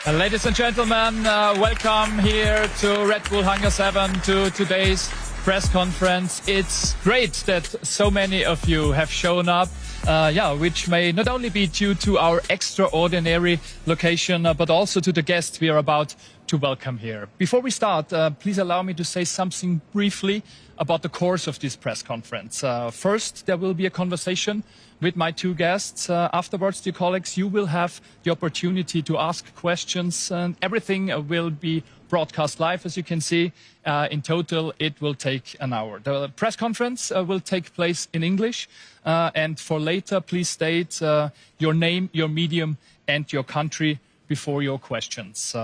Ladies and gentlemen, welcome here to Red Bull Hangar 7 to today's press conference. It's great that so many of you have shown up, which may not only be due to our extraordinary location, but also to the guests we are about to welcome here. Before we start, please allow me to say something briefly about the course of this press conference. First, there will be a conversation with my two guests. Afterwards, dear colleagues, you will have the opportunity to ask questions, and everything will be broadcast live, as you can see. In total, it will take an hour. The press conference will take place in English, and for later, please state your name, your medium, and your country before your questions.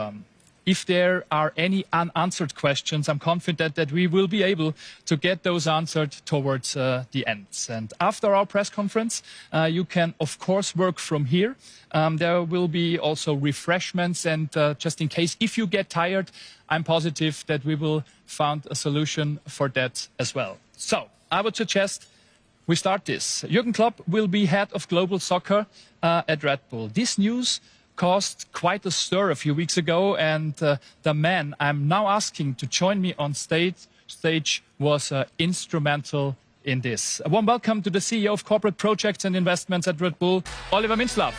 If there are any unanswered questions, I'm confident that we will be able to get those answered towards the end. And after our press conference, you can, of course, work from here. There will be also refreshments. And just in case, if you get tired, I'm positive that we will find a solution for that as well. So I would suggest we start this. Jürgen Klopp will be head of global soccer at Red Bull. This news caused quite a stir a few weeks ago, and the man I'm now asking to join me on stage was instrumental in this. A warm welcome to the CEO of Corporate Projects and Investments at Red Bull, Oliver Minzlaff.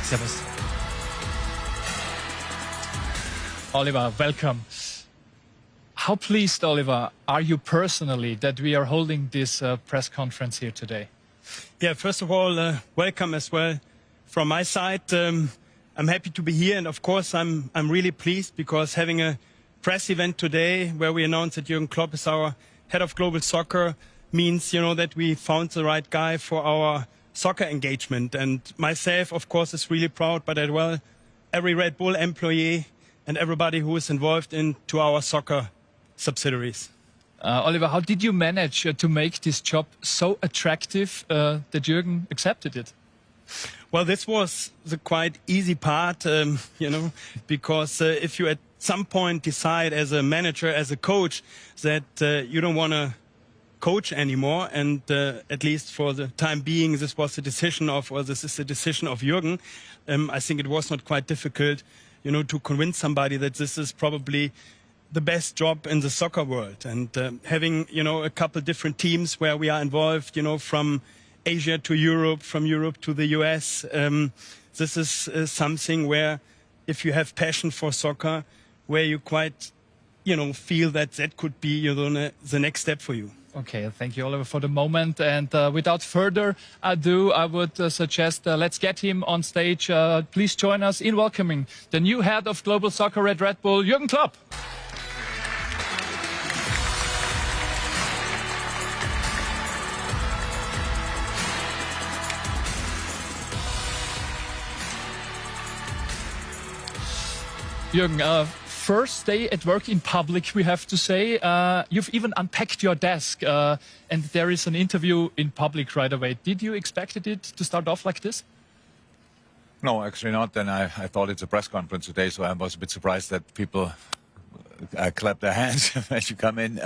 Servus. Oliver, welcome. How pleased, Oliver, are you personally that we are holding this press conference here today? Yeah, first of all, welcome as well from my side. I'm happy to be here, and of course, I'm really pleased because having a press event today where we announce that Jürgen Klopp is our head of global soccer means, that we found the right guy for our soccer engagement. And myself, of course, is really proud, but as well, every Red Bull employee and everybody who is involved into our soccer subsidiaries. Oliver, how did you manage to make this job so attractive that Jürgen accepted it? Well, this was the quite easy part, because if you at some point decide as a manager, as a coach, that you don't want to coach anymore, and at least for the time being, this is the decision of Jürgen. I think it was not quite difficult, to convince somebody that this is probably the best job in the soccer world. And having, a couple different teams where we are involved, from Asia to Europe, from Europe to the US, this is something where if you have passion for soccer, where you quite, feel that could be, the next step for you. Okay, thank you, Oliver, for the moment. And without further ado, I would suggest let's get him on stage. Please join us in welcoming the new head of global soccer at Red Bull, Jürgen Klopp. Jürgen, first day at work in public, we have to say. You've even unpacked your desk, and there is an interview in public right away. Did you expect it to start off like this? No, actually not. And I thought it's a press conference today, so I was a bit surprised that people clap their hands as you come in.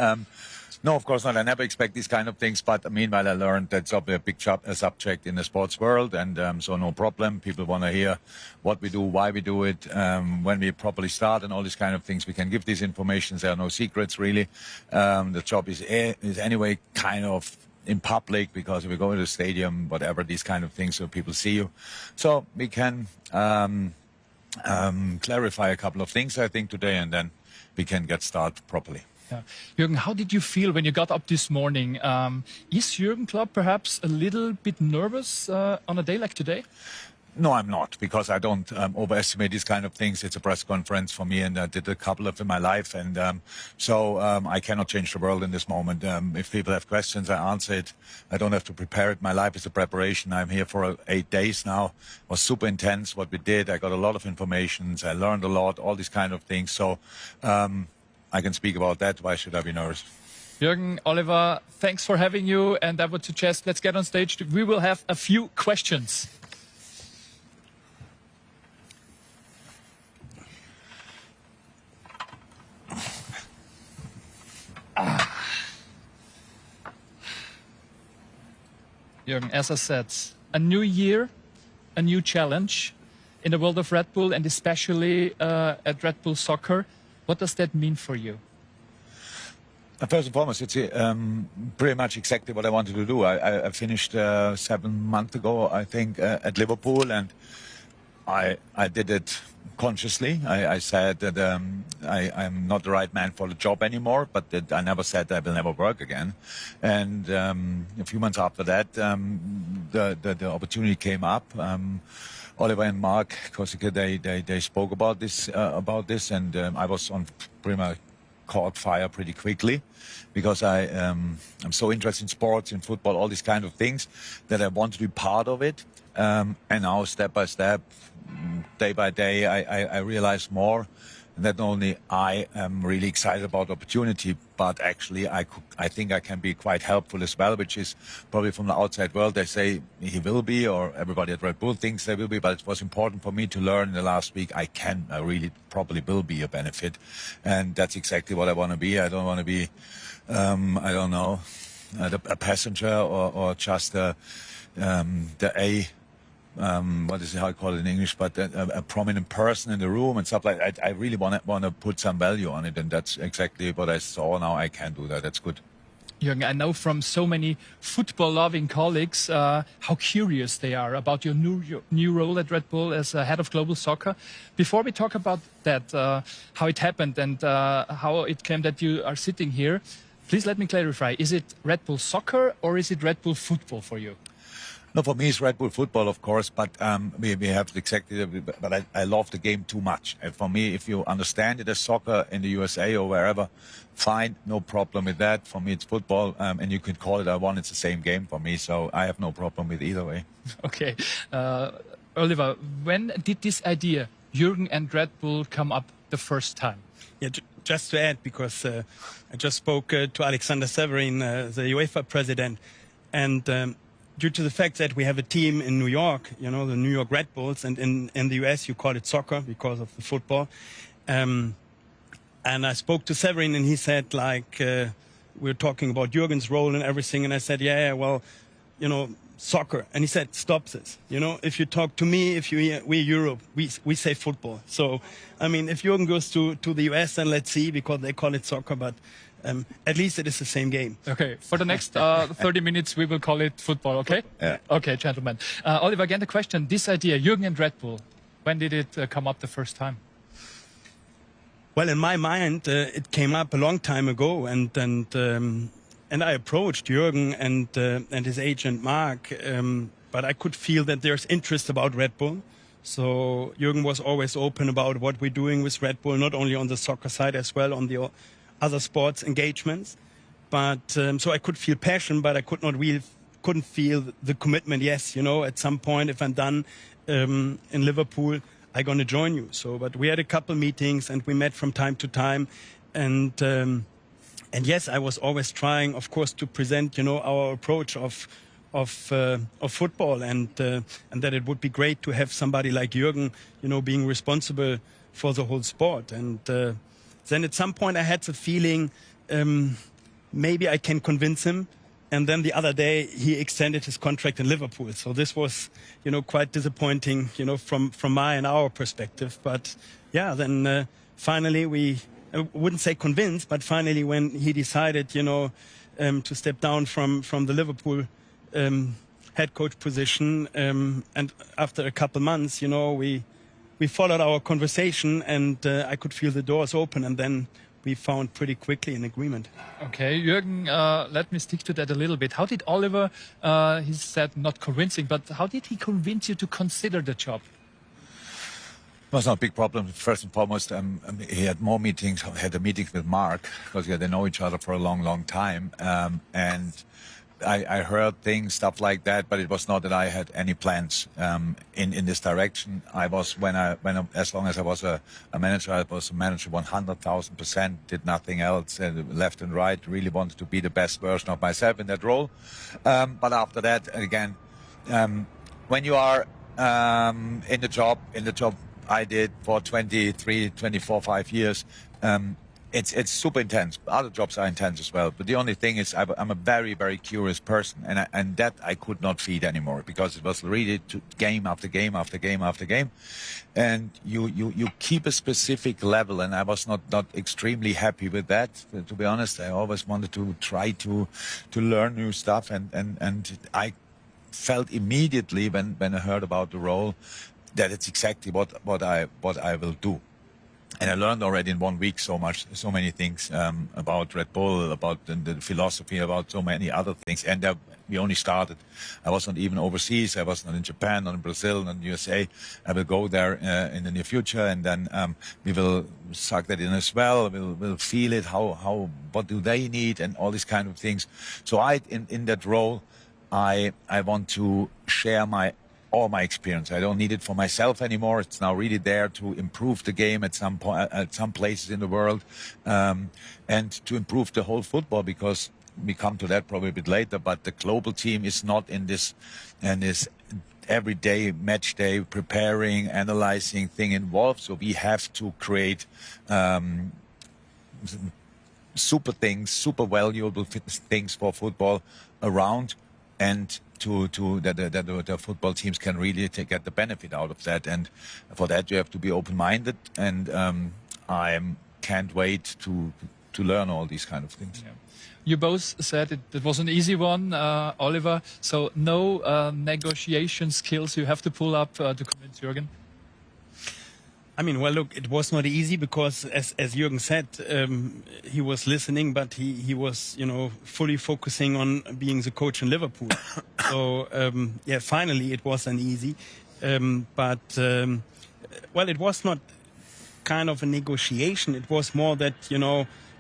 No, of course not. I never expect these kind of things. But meanwhile, I learned that's a big subject in the sports world. And so no problem. People want to hear what we do, why we do it, when we properly start and all these kind of things. We can give these information. There are no secrets, really. The job is anyway kind of in public because if we go to the stadium, whatever, these kind of things, so people see you. So we can clarify a couple of things, I think, today, and then we can get started properly. Yeah. Jürgen, how did you feel when you got up this morning? Is Jürgen Klopp perhaps a little bit nervous on a day like today? No, I'm not, because I don't overestimate these kind of things. It's a press conference for me, and I did a couple of in my life, and so I cannot change the world in this moment. If people have questions, I answer it. I don't have to prepare it. My life is a preparation. I'm here for 8 days now. It was super intense what we did. I got a lot of information. I learned a lot, all these kind of things. So I can speak about that. Why should I be nervous? Jürgen, Oliver, thanks for having you. And I would suggest let's get on stage. We will have a few questions. Jürgen, as I said, a new year, a new challenge in the world of Red Bull, and especially at Red Bull Soccer. What does that mean for you? First and foremost, it's pretty much exactly what I wanted to do. I finished 7 months ago, I think, at Liverpool, and I did it consciously. I said that I'm not the right man for the job anymore, but that I never said I will never work again. And a few months after that, the opportunity came up. Oliver and Mark Korsika, they spoke about this, and I was on pretty much caught fire pretty quickly, because I'm so interested in sports, in football, all these kind of things, that I want to be part of it. And now, step by step, day by day, I realize more that not only I am really excited about the opportunity, but actually I think I can be quite helpful as well, which is probably from the outside world. They say he will be, or everybody at Red Bull thinks they will be, but it was important for me to learn in the last week I really probably will be a benefit. And that's exactly what I want to be. I don't want to be, I don't know, a passenger or just what is it, how I call it in English, but a prominent person in the room and stuff like that. I really want to put some value on it, and that's exactly what I saw. Now I can do that. That's good. Jürgen, I know from so many football-loving colleagues how curious they are about your new role at Red Bull as head of global soccer. Before we talk about that, how it happened and how it came that you are sitting here, please let me clarify. Is it Red Bull Soccer or is it Red Bull Football for you? No, for me it's Red Bull Football, of course, but we have exactly. But I love the game too much. And for me, if you understand it as soccer in the USA or wherever, fine, no problem with that. For me, it's football, and you can call it it's the same game for me. So I have no problem with either way. Okay, Oliver, when did this idea, Jürgen and Red Bull, come up the first time? Yeah, just to add, because I just spoke to Alexander Severin, the UEFA president, and. Due to the fact that we have a team in New York, the New York Red Bulls, and in the US you call it soccer because of the football. And I spoke to Severin, and he said, we're talking about Jürgen's role and everything. And I said, well, soccer. And he said, stop this. If you talk to me, we're Europe, we say football. So, I mean, if Jürgen goes to the US, then let's see, because they call it soccer, but at least it is the same game. Okay, for the next 30 minutes, we will call it football, okay? Yeah. Okay, gentlemen. Oliver, again, the question, this idea, Jürgen and Red Bull, when did it come up the first time? Well, in my mind, it came up a long time ago, and I approached Jürgen and his agent, Mark, but I could feel that there's interest about Red Bull. So Jürgen was always open about what we're doing with Red Bull, not only on the soccer side as well, on the other sports engagements, but so I could feel passion, but I couldn't feel the commitment. Yes, at some point, if I'm done in Liverpool, I'm gonna join you. So, but we had a couple meetings and we met from time to time, and yes, I was always trying, of course, to present our approach of football, and that it would be great to have somebody like Jürgen, being responsible for the whole sport. And then at some point I had the feeling maybe I can convince him. And then the other day he extended his contract in Liverpool. So this was, quite disappointing, from my and our perspective. But yeah, then finally I wouldn't say convinced, but finally when he decided, to step down from the Liverpool head coach position, and after a couple months, we followed our conversation, and I could feel the doors open, and then we found pretty quickly an agreement. Okay, Jürgen, let me stick to that a little bit. How did Oliver, he said not convincing, but how did he convince you to consider the job? It was not a big problem. First and foremost, he had more meetings, had a meeting with Mark, because they know each other for a long, long time. And I heard things, stuff like that, but it was not that I had any plans in this direction. I was, as long as I was a manager, I was a manager 100,000%, did nothing else, left and right, really wanted to be the best version of myself in that role. But after that, again, when you are in the job I did for 23, 24, 5 years, It's super intense. Other jobs are intense as well. But the only thing is, I'm a very, very curious person, and that I could not feed anymore, because it was really game after game after game after game, and you keep a specific level, and I was not extremely happy with that. To be honest, I always wanted to try to learn new stuff, and I felt immediately when I heard about the role that it's exactly what I will do. And I learned already in 1 week so many things about Red Bull, about the philosophy, about so many other things. And we only started. I was not even overseas. I was not in Japan, not in Brazil, not in the USA. I will go there in the near future, and then we will suck that in as well. We'll feel it. What do they need, and all these kind of things. So in that role, I want to share all my experience. I don't need it for myself anymore. It's now really there to improve the game at some point, at some places in the world, and to improve the whole football, because we come to that probably a bit later. But the global team is not in this everyday match day preparing, analyzing thing involved. So we have to create super things, super valuable things for football around, and that the football teams can really get the benefit out of that. And for that, you have to be open-minded, and I can't wait to learn all these kind of things. Yeah. You both said it was an easy one, Oliver. So no negotiation skills you have to pull up to convince Jürgen? I mean, well, look, it was not easy, because, as Jürgen said, he was listening, but he was, fully focusing on being the coach in Liverpool. So, yeah, finally it wasn't easy. But it was not kind of a negotiation. It was more that,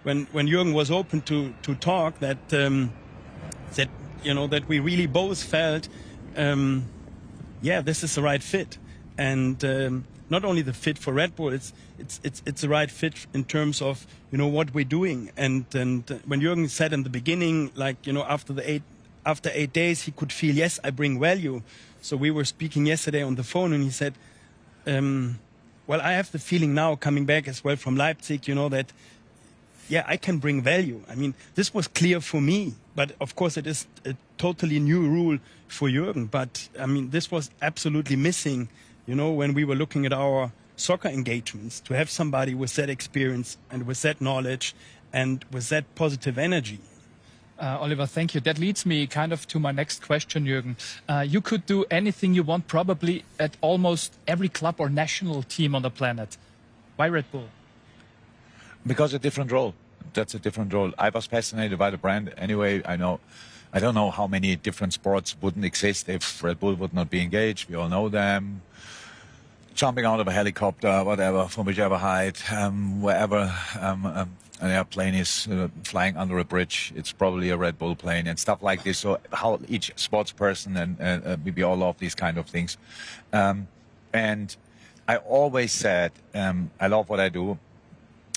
when Jürgen was open to talk, that that we really both felt, this is the right fit. And not only the fit for Red Bull, it's the right fit in terms of what we're doing. And when Jürgen said in the beginning, after 8 days, he could feel, yes, I bring value. So we were speaking yesterday on the phone, and he said, I have the feeling now, coming back as well from Leipzig, that I can bring value. I mean, this was clear for me, but of course it is a totally new rule for Jürgen. But I mean, this was absolutely missing. When we were looking at our soccer engagements, to have somebody with that experience and with that knowledge and with that positive energy. Oliver, thank you. That leads me kind of to my next question, Jürgen. You could do anything you want probably at almost every club or national team on the planet. Why Red Bull? Because a different role. That's a different role. I was fascinated by the brand anyway. I don't know how many different sports wouldn't exist if Red Bull would not be engaged. We all know them. Jumping out of a helicopter, whatever, from whichever height, wherever an airplane is flying under a bridge, it's probably a Red Bull plane and stuff like this. So how each sports person, and we all love these kind of things. And I always said, I love what I do.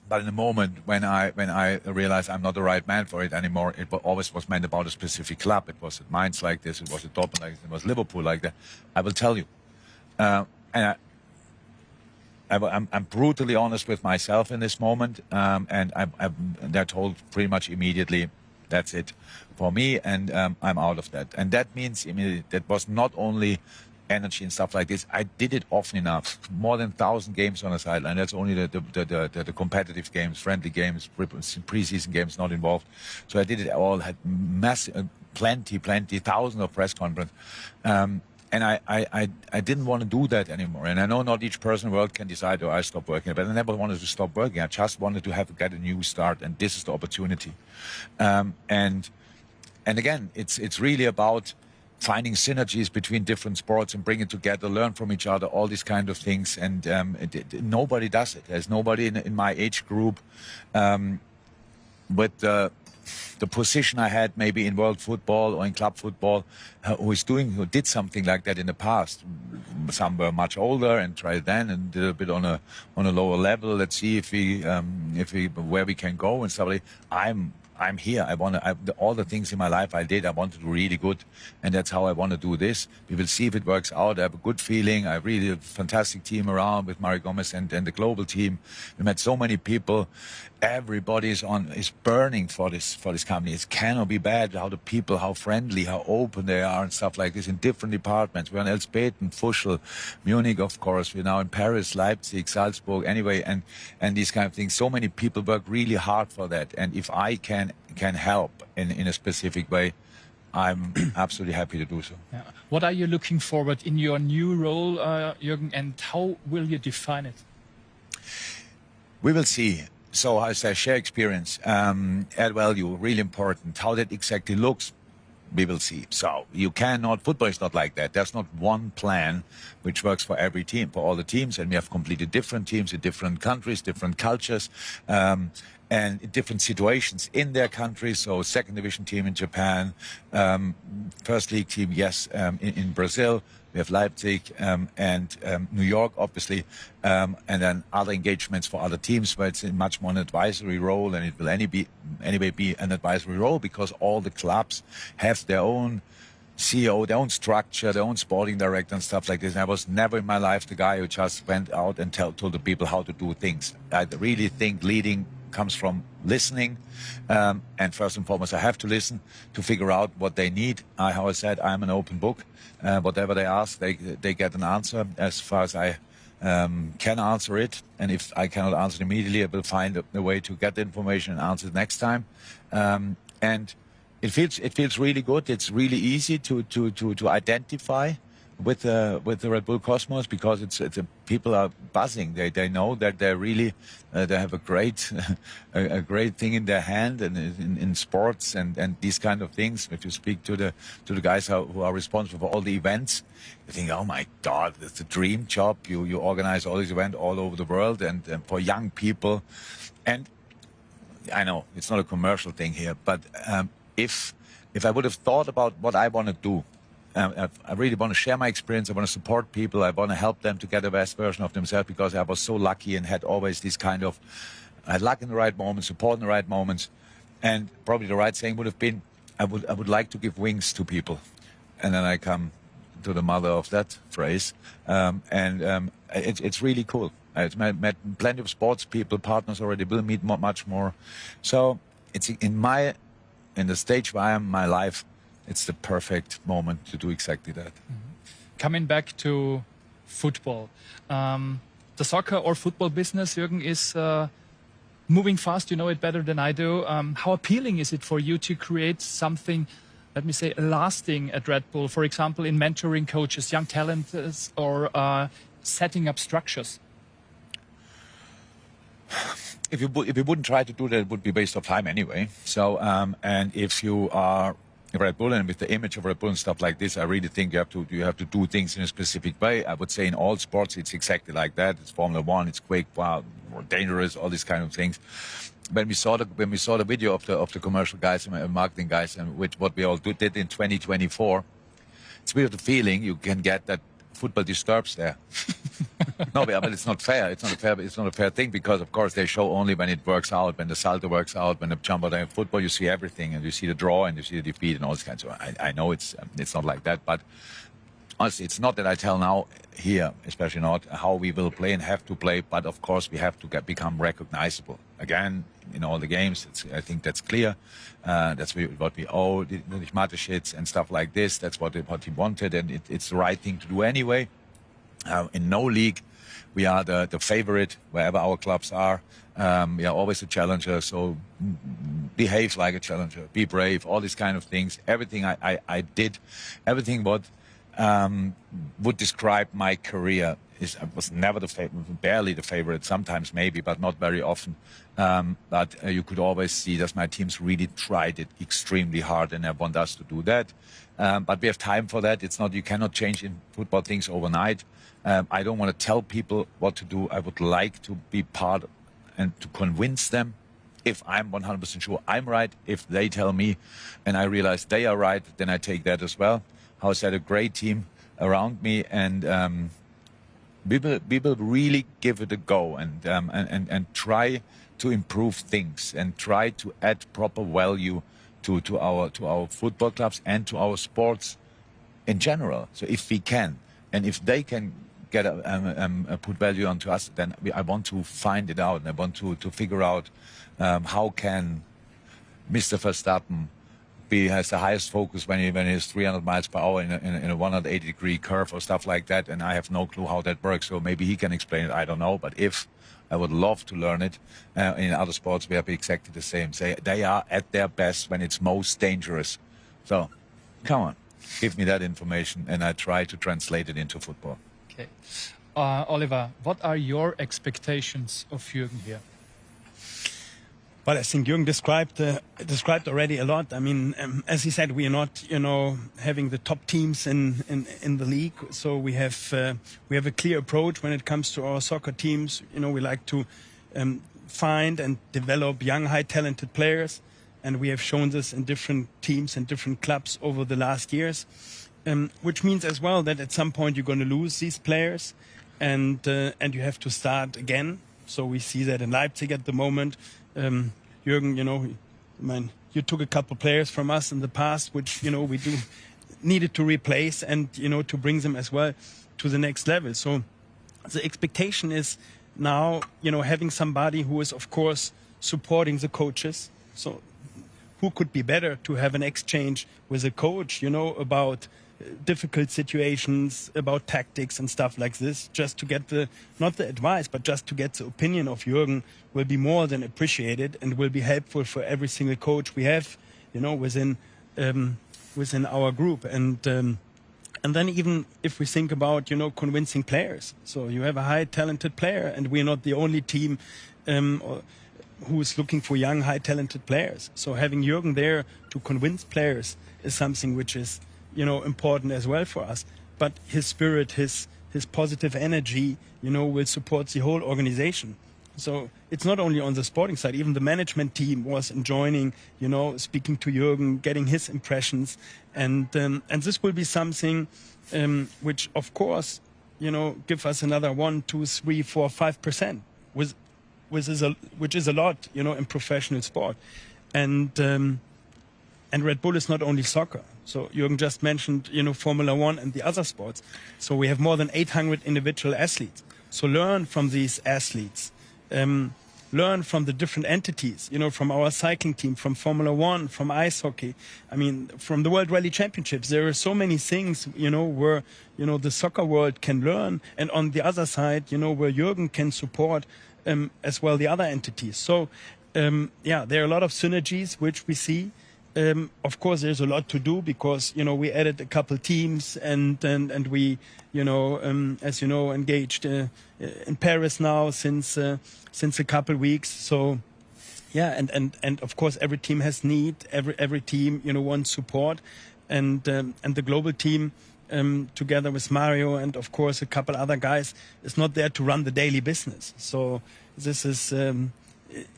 But in the moment when I realized I'm not the right man for it anymore, it always was meant about a specific club. It was at Mainz like this, it was at Dortmund like this, it was Liverpool like that. I will tell you. And I'm brutally honest with myself in this moment, and they're told pretty much immediately, that's it for me, and I'm out of that. And that means that was not only energy and stuff like this. I did it often enough, more than 1,000 games on the sideline. That's only the competitive games, friendly games, preseason games not involved. So I did it all, had massive, plenty, thousands of press conferences. And I didn't want to do that anymore. And I know not each person in the world can decide, I stop working. But I never wanted to stop working. I just wanted to get a new start. And this is the opportunity. And again, it's really about finding synergies between different sports and bringing together, learn from each other, all these kind of things. And nobody does it. There's nobody in my age group with the position I had maybe in world football or in club football who did something like that in the past. Some were much older and tried then and did a bit on a lower level. Let's see if we where we can go and stuff like that. I'm here. All the things in my life I did, I want to do really good. And that's how I want to do this. We will see if it works out. I have a good feeling. I really have a fantastic team around with Mario Gomez and the global team. We met so many people. Everybody is burning for this company. It cannot be bad how the people, how friendly, how open they are and stuff like this in different departments. We're in Elspeten, Fuschl, Munich, of course. We're now in Paris, Leipzig, Salzburg, anyway, and these kind of things. So many people work really hard for that. And if I can help in a specific way, I'm absolutely happy to do so. Yeah. What are you looking forward in your new role, Jürgen, and how will you define it? We will see. So I say share experience, add value, really important. How that exactly looks, we will see. So you cannot, football is not like that. There's not one plan which works for every team, for all the teams. And we have completely different teams in different countries, different cultures, and different situations in their countries. So second division team in Japan, first league team, yes, in Brazil. We have Leipzig and New York, obviously, and then other engagements for other teams where it's in much more an advisory role, and it will anyway be an advisory role because all the clubs have their own CEO, their own structure, their own sporting director and stuff like this. And I was never in my life the guy who just went out and told the people how to do things. I really think leading comes from listening, and first and foremost I have to listen to figure out what they need. How I said, I'm an open book. Whatever they ask, they get an answer as far as I can answer it, and if I cannot answer it immediately, I will find a way to get the information and answer it next time. And it feels really good. It's really easy to identify with the Red Bull Cosmos because people are buzzing. They know that they're really they have a great a great thing in their hand and in sports and these kind of things. If you speak to the guys who are responsible for all the events, you think, oh my God, it's a dream job. You organize all these events all over the world and for young people. And I know it's not a commercial thing here, but if I would have thought about what I want to do. I really want to share my experience. I want to support people. I want to help them to get the best version of themselves because I was so lucky and had always this kind of luck in the right moments, support in the right moments. And probably the right saying would have been, I would like to give wings to people. And then I come to the mother of that phrase. It's really cool. I've met plenty of sports people, partners already, will meet much more. So it's in the stage where I am in my life, it's the perfect moment to do exactly that. Mm-hmm. Coming back to football, the soccer or football business, Jürgen, is moving fast. You know it better than I do. How appealing is it for you to create something, let me say, lasting at Red Bull? For example, in mentoring coaches, young talents, or setting up structures? If you wouldn't try to do that, it would be waste of time anyway. So, and if you are Red Bull and with the image of Red Bull and stuff like this, I really think you have to do things in a specific way. I would say in all sports it's exactly like that. It's Formula One, it's quick, wow, more dangerous, all these kind of things. When we saw the video of the commercial guys and marketing guys and what we all did in 2024, it's a bit of the feeling you can get that football disturbs there. No, but it's not fair. It's not a fair thing because, of course, they show only when it works out, when the salto works out, when the jump out. In football, you see everything, and you see the draw, and you see the defeat, and all this kind of. I know it's not like that, but honestly, it's not that I tell now here, especially not how we will play and have to play. But of course, we have to become recognizable again in all the games. I think that's clear. That's what we owe Mateschitz and stuff like this. That's what he wanted, and it's the right thing to do anyway. In no league, we are the favorite wherever our clubs are. We are always a challenger, so behave like a challenger, be brave, all these kind of things. Everything I did, everything what would describe my career I was never the favorite, barely the favorite, sometimes maybe, but not very often. But you could always see that my teams really tried it extremely hard, and I want us to do that. But we have time for that. It's not, you cannot change in football things overnight. I don't want to tell people what to do. I would like to be part and to convince them. If I'm 100% sure I'm right, if they tell me and I realize they are right, then I take that as well. I said, a great team around me, and we will really give it a go and try to improve things and try to add proper value to our football clubs and to our sports in general. So if we can, and if they can get put value onto us, then I want to find it out. And I want to figure out how can Mr. Verstappen has the highest focus when he is 300 miles per hour in a 180-degree curve or stuff like that, and I have no clue how that works. So maybe he can explain it. I don't know. But if I would love to learn it in other sports, we have exactly the same. They are at their best when it's most dangerous. So, come on, give me that information, and I try to translate it into football. Okay, Oliver, what are your expectations of Jürgen here? Well, I think Jürgen described already a lot. I mean, as he said, we are not, having the top teams in the league. So we have a clear approach when it comes to our soccer teams. We like to find and develop young, high talented players, and we have shown this in different teams and different clubs over the last years. Which means as well that at some point you're going to lose these players, and you have to start again. So we see that in Leipzig at the moment. Jürgen, you took a couple players from us in the past, which, we needed to replace and, to bring them as well to the next level. So the expectation is now, having somebody who is, of course, supporting the coaches. So who could be better to have an exchange with a coach, about difficult situations, about tactics and stuff like this, just to get not the advice, but just to get the opinion of Jürgen will be more than appreciated and will be helpful for every single coach we have, within our group. And then even if we think about, convincing players. So you have a high talented player, and we're not the only team who is looking for young, high talented players. So having Jürgen there to convince players is something which is important as well for us. But his spirit, his positive energy, will support the whole organization. So it's not only on the sporting side. Even the management team was enjoying, speaking to Jürgen, getting his impressions, and this will be something which, of course, give us another 1, 2, 3, 4, 5%, which is a lot, in professional sport, and Red Bull is not only soccer. So Jürgen just mentioned, Formula One and the other sports. So we have more than 800 individual athletes. So learn from these athletes. Learn from the different entities, from our cycling team, from Formula One, from ice hockey. I mean, from the World Rally Championships. There are so many things, where, the soccer world can learn. And on the other side, where Jürgen can support as well the other entities. So, there are a lot of synergies which we see. Of course, there's a lot to do because, we added a couple teams and we, as you know, engaged in Paris now since a couple weeks. So, and of course, every team has need. Every team, wants support, and the global team, together with Mario and of course a couple other guys, is not there to run the daily business. So this is.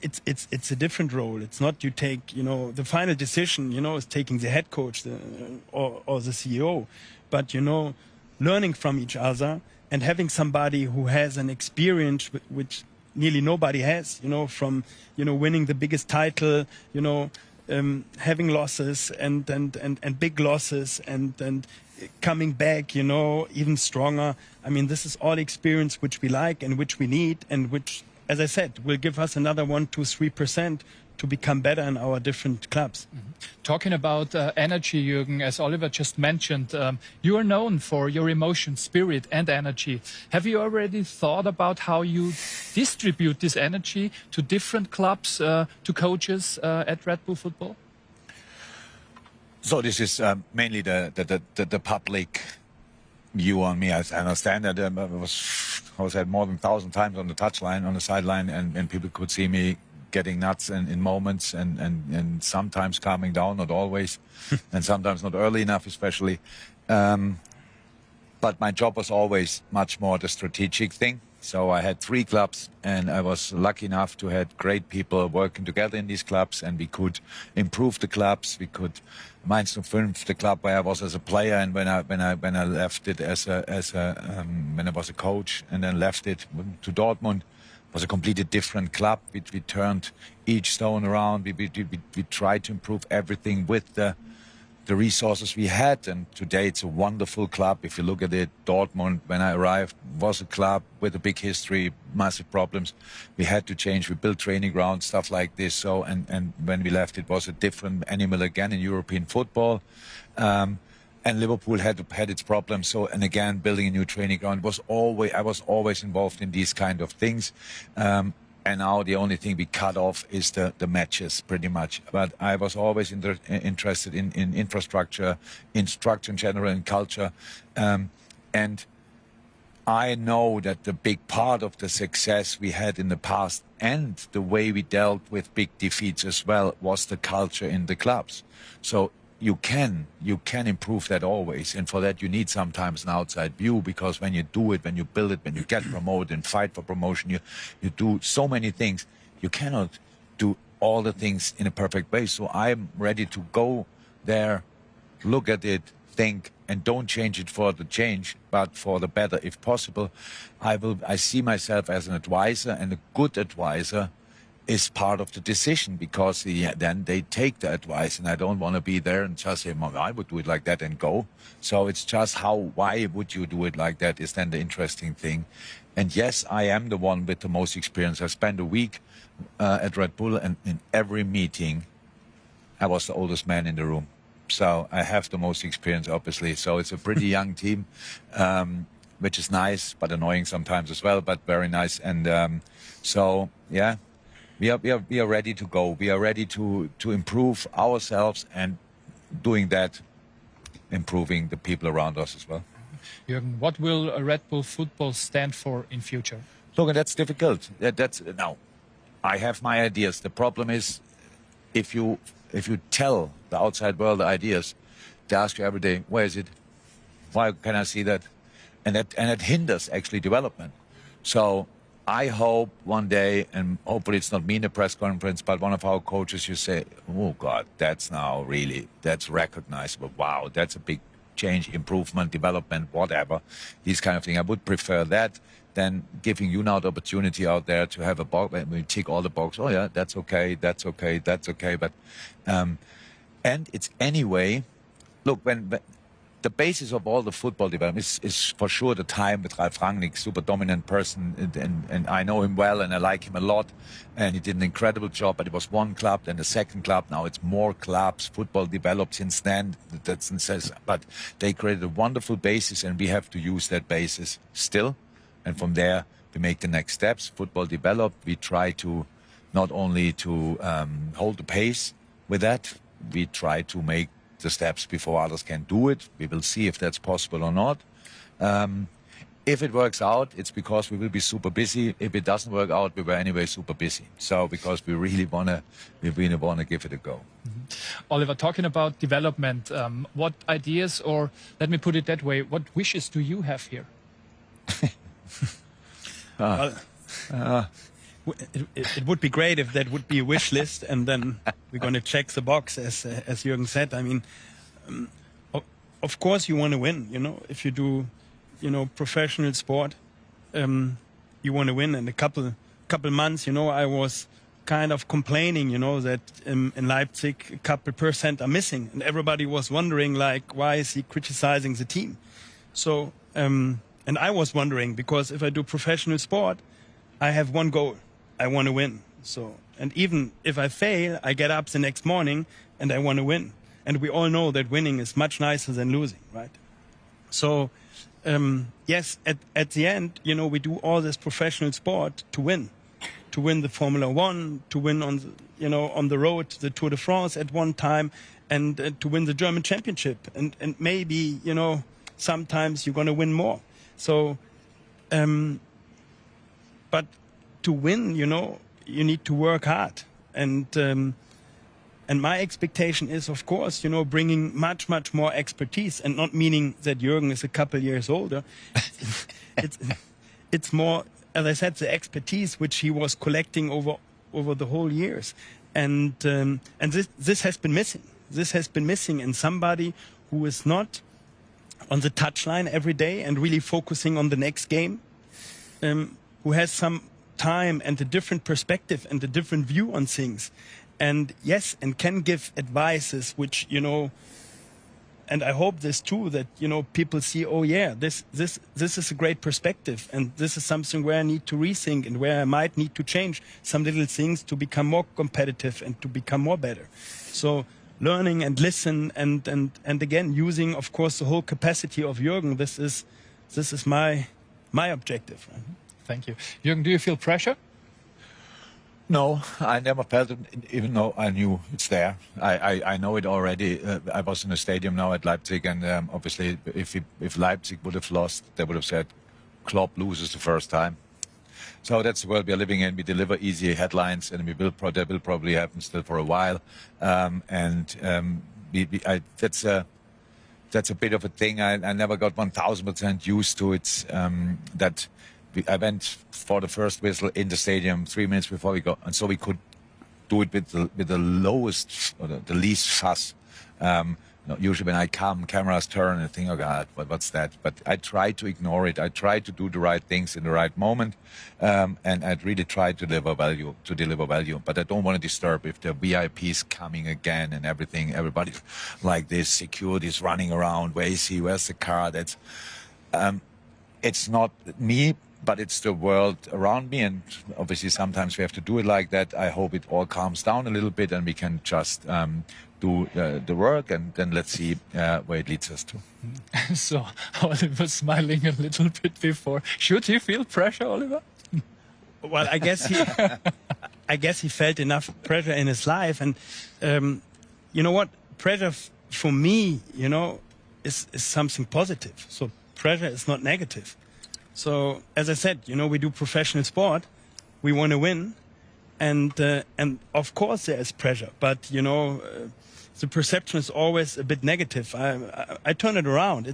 It's a different role. It's not you take, the final decision, is taking the head coach or the CEO, but, learning from each other and having somebody who has an experience which nearly nobody has, from, winning the biggest title, having losses and big losses and coming back, even stronger. I mean, this is all experience which we like and which we need and which, as I said, will give us another 1, 2, 3% to become better in our different clubs. Mm-hmm. Talking about energy, Jürgen, as Oliver just mentioned, you are known for your emotion, spirit and energy. Have you already thought about how you distribute this energy to different clubs, to coaches at Red Bull Football? So this is mainly the public view on me. I understand that I was more than 1,000 times on the touchline, on the sideline, and people could see me getting nuts in moments and sometimes calming down, not always, and sometimes not early enough, especially. But my job was always much more the strategic thing. So I had 3 clubs, and I was lucky enough to have great people working together in these clubs, and we could improve the clubs. We could Mainz 05, the club where I was as a player, and when I left it when I was a coach, and then left it to Dortmund. was a completely different club. We turned each stone around. We tried to improve everything with the resources we had, and today it's a wonderful club. If you look at it, Dortmund, when I arrived, was a club with a big history, massive problems. We had to change. We built training grounds, stuff like this. So, and when we left, it was a different animal again in European football. And Liverpool had its problems. So, and again, building a new training ground I was always involved in these kind of things. And now the only thing we cut off is the matches, pretty much. But I was always interested in infrastructure, in structure in general, in culture. And I know that the big part of the success we had in the past and the way we dealt with big defeats as well was the culture in the clubs. So you can improve that always, and for that you need sometimes an outside view, because when you do it, when you build it, when you get promoted and fight for promotion, you do so many things. You cannot do all the things in a perfect way. So I'm ready to go there, look at it, think, and don't change it for the change, but for the better if possible. I see myself as an advisor, and a good advisor is part of the decision, because then they take the advice, and I don't want to be there and just say, Mom, I would do it like that and go. So it's just why would you do it like that is then the interesting thing. And yes, I am the one with the most experience. I spent a week at Red Bull, and in every meeting, I was the oldest man in the room. So I have the most experience, obviously. So it's a pretty young team, which is nice, but annoying sometimes as well, but very nice. And so, yeah. We are ready to go. We are ready to improve ourselves, and doing that, improving the people around us as well. Jürgen, what will Red Bull football stand for in future? Look, that's difficult. Now, I have my ideas. The problem is, if you tell the outside world the ideas, they ask you every day, where is it? Why can I see that? And it hinders actually development. So I hope one day, and hopefully it's not me in the press conference, but one of our coaches, you say, oh God, that's recognizable. Wow, that's a big change, improvement, development, whatever, these kind of things. I would prefer that than giving you now the opportunity out there to have a box, and we tick all the boxes. Oh yeah, that's okay, that's okay, that's okay. But, and it's anyway, look, when the basis of all the football development is for sure the time with Ralf Rangnick, super dominant person, and I know him well, and I like him a lot, and he did an incredible job. But it was one club, then the second club, now it's more clubs. Football developed since then. But they created a wonderful basis, and we have to use that basis still. And from there, we make the next steps. Football developed. We try to not only to hold the pace with that, we try to make the steps before others can do it. We will see if that's possible or not. If it works out, it's because we will be super busy. If it doesn't work out, we were anyway super busy. So because we really wanna give it a go. Mm-hmm. Oliver, talking about development, what ideas, or let me put it that way, what wishes do you have here? It would be great if that would be a wish list, and then we're going to check the box, as Jürgen said. I mean, of course you want to win. You know, if you do, professional sport, you want to win. And a couple months, I was kind of complaining, that in Leipzig a couple % are missing, and everybody was wondering, like, why is he criticizing the team? So, and I was wondering, because if I do professional sport, I have one goal. I want to win. So, and even if I fail, I get up the next morning and I want to win. And we all know that winning is much nicer than losing, right? So, yes, at the end, we do all this professional sport to win the Formula One, to win on the road to the Tour de France at one time, and to win the German Championship. And maybe, sometimes you're going to win more. So, but to win, you need to work hard. And my expectation is, of course, bringing much more expertise, and not meaning that Jürgen is a couple years older. It's more, as I said, the expertise which he was collecting over the whole years. And this has been missing. This has been missing in somebody who is not on the touchline every day and really focusing on the next game, who has some time and a different perspective and a different view on things. And yes, and can give advices which, you know, and I hope this too, that, you know, people see, oh yeah, this is a great perspective, and this is something where I need to rethink and where I might need to change some little things to become more competitive and to become more better. So learning and listen and again using, of course, the whole capacity of Jürgen. This is my objective. Thank you. Jürgen, do you feel pressure? No, I never felt it, even though I knew it's there. I know it already. I was in a stadium now at Leipzig, and obviously, if Leipzig would have lost, they would have said, Klopp loses the first time. So that's the world we are living in. We deliver easy headlines, and that will probably happen still for a while. That's a bit of a thing. I never got 1,000% used to it. I went for the first whistle in the stadium 3 minutes before we got, and so we could do it with the lowest or the least fuss. Usually when I come, cameras turn and I think, oh God, what's that? But I try to ignore it. I try to do the right things in the right moment, and I'd really try to deliver value. But I don't want to disturb if the VIPs coming again and everything. Everybody's like this, security's running around. Where is he? Where's the car? That's it's not me, but it's the world around me, and obviously sometimes we have to do it like that. I hope it all calms down a little bit and we can just do the work, and then let's see where it leads us to. So Oliver was smiling a little bit before. Should he feel pressure, Oliver? Well, I guess he felt enough pressure in his life, and you know what? Pressure for me, you know, is something positive. So pressure is not negative. So, as I said, you know, we do professional sport. We want to win. And of course there is pressure. But, you know, the perception is always a bit negative. I turn it around.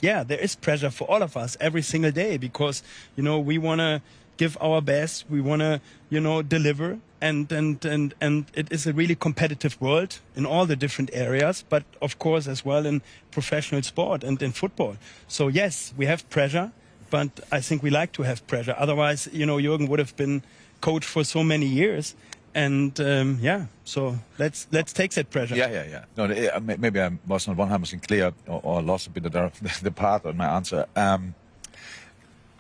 Yeah, there is pressure for all of us every single day because, you know, we want to give our best. We want to, you know, deliver. And it is a really competitive world in all the different areas, but of course as well in professional sport and in football. So yes, we have pressure. But I think we like to have pressure. Otherwise, you know, Jürgen would have been coach for so many years. And yeah, so let's take that pressure. Yeah. No, maybe I was not 100% clear or lost a bit of the path on my answer.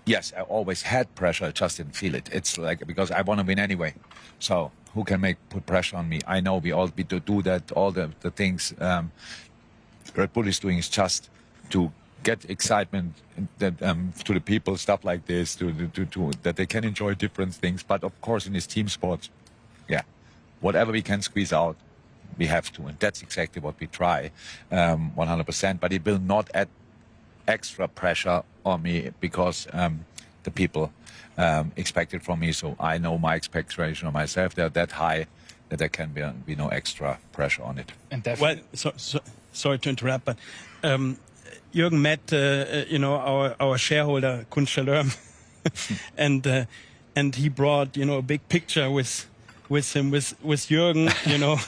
Yes, I always had pressure. I just didn't feel it. It's like because I want to win anyway. So who can put pressure on me? I know we do that. All the things Red Bull is doing is just to get excitement that, to the people, stuff like this, to that they can enjoy different things. But of course, in this team sports, yeah, whatever we can squeeze out, we have to, and that's exactly what we try, 100%. But it will not add extra pressure on me because the people expect it from me. So I know my expectation of myself; they're that high that there can be no extra pressure on it. And definitely. Well, sorry to interrupt, but. Jürgen met, you know, our shareholder Kunstler Löhm, and he brought, you know, a big picture with him with Jürgen, you know,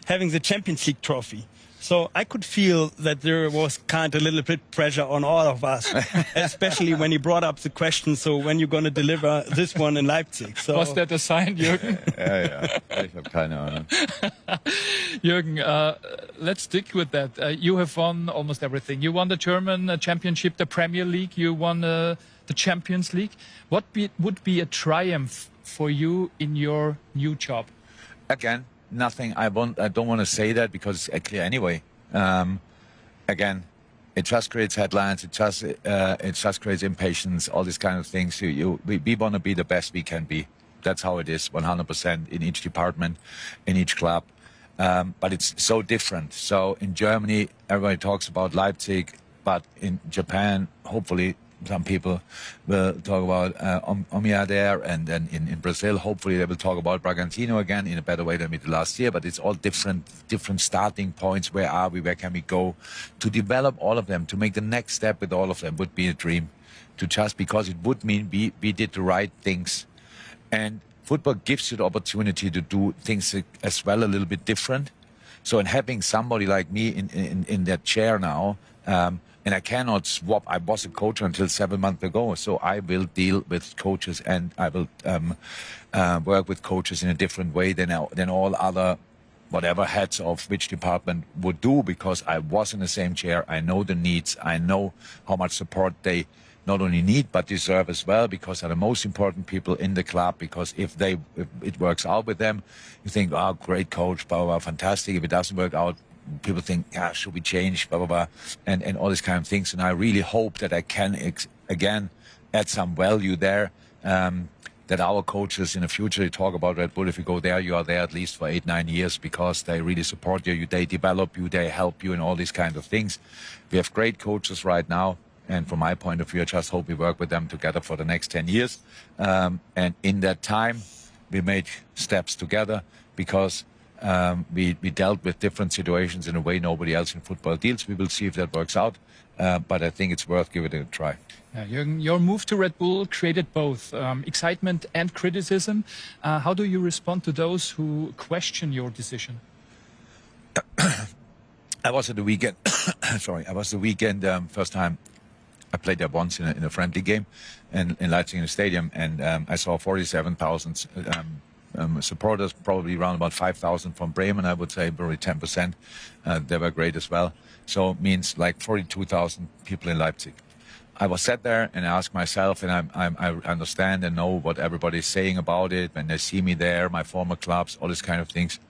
having the Champions League trophy. So I could feel that there was kind of a little bit pressure on all of us, especially when he brought up the question, so when you're going to deliver this one in Leipzig. So was that a sign, Jürgen? Yeah. I have kind of. Jürgen, let's stick with that. You have won almost everything. You won the German championship, the Premier League. You won the Champions League. What would be a triumph for you in your new job? Again, nothing. I don't want to say that because it's clear anyway. Again, it just creates headlines. It just creates impatience. All these kind of things. We want to be the best we can be. That's how it is, 100% in each department, in each club. But it's so different. So in Germany, everybody talks about Leipzig, but in Japan, hopefully, some people will talk about Omiya there, and then in Brazil, hopefully they will talk about Bragantino again in a better way than we did last year. But it's all different starting points. Where are we? Where can we go? To develop all of them, to make the next step with all of them would be a dream. Because it would mean we did the right things, and football gives you the opportunity to do things as well a little bit different. So in having somebody like me in that chair now. And I cannot swap. I was a coach until 7 months ago, so I will deal with coaches, and I will work with coaches in a different way than all other whatever heads of which department would do, because I was in the same chair. I know the needs. I know how much support they not only need but deserve as well, because they're the most important people in the club. Because if it works out with them, you think, oh, great coach, blah, blah, blah, fantastic. If it doesn't work out, people think, yeah, should we change, blah, blah, blah, and all these kind of things. And I really hope that I can, again, add some value there, that our coaches in the future, they talk about Red Bull. If you go there, you are there at least for 8-9 years, because they really support you, they develop you, they help you, and all these kind of things. We have great coaches right now. And from my point of view, I just hope we work with them together for the next 10 years. And in that time, we made steps together, because we dealt with different situations in a way nobody else in football deals. We will see if that works out. But I think it's worth giving it a try. Jürgen, your move to Red Bull created both excitement and criticism. How do you respond to those who question your decision? I was at the weekend. Sorry, I was the weekend first time. I played there once in a friendly game in Leipzig in the stadium, and I saw 47,000 supporters, probably around about 5,000 from Bremen. I would say probably 10%. They were great as well. So it means like 42,000 people in Leipzig. I was sat there and I asked myself, and I understand and know what everybody's saying about it when they see me there, my former clubs, all these kind of things.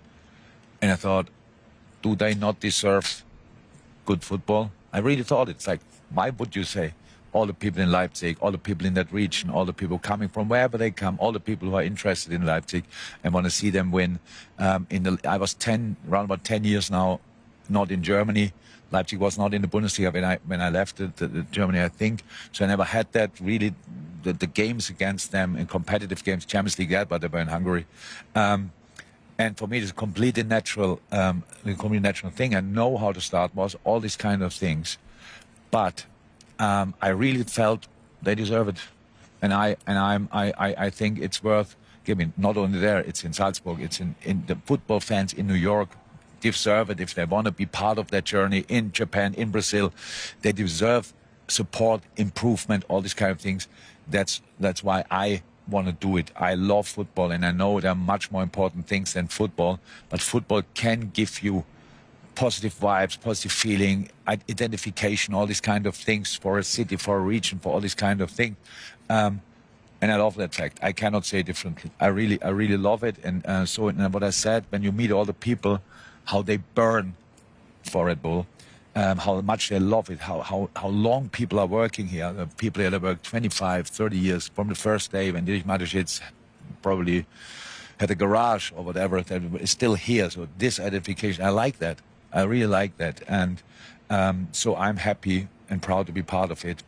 And I thought, do they not deserve good football? I really thought, it's like, why would you say all the people in Leipzig, all the people in that region, all the people coming from wherever they come, all the people who are interested in Leipzig and want to see them win? I was around about 10 years now, not in Germany. Leipzig was not in the Bundesliga when I left Germany, I think. So I never had that really, the games against them in competitive games, Champions League, but they were in Hungary. And for me, it's a completely natural thing. I know how to start was all these kind of things. But I really felt they deserve it, and I think it's worth giving. Not only there, it's in Salzburg, it's in the football fans in New York deserve it if they want to be part of that journey. In Japan, in Brazil, they deserve support, improvement, all these kind of things. That's why I want to do it. I love football, and I know there are much more important things than football. But football can give you positive vibes, positive feeling, identification, all these kind of things for a city, for a region, for all these kind of things. And I love that fact. I cannot say differently. I really love it. And and what I said, when you meet all the people, how they burn for Red Bull, how much they love it, how long people are working here. The people here that work 25, 30 years from the first day when Dietrich Mateschitz probably had a garage or whatever, that is still here. So this identification, I like that. I really like that, and so I'm happy and proud to be part of it.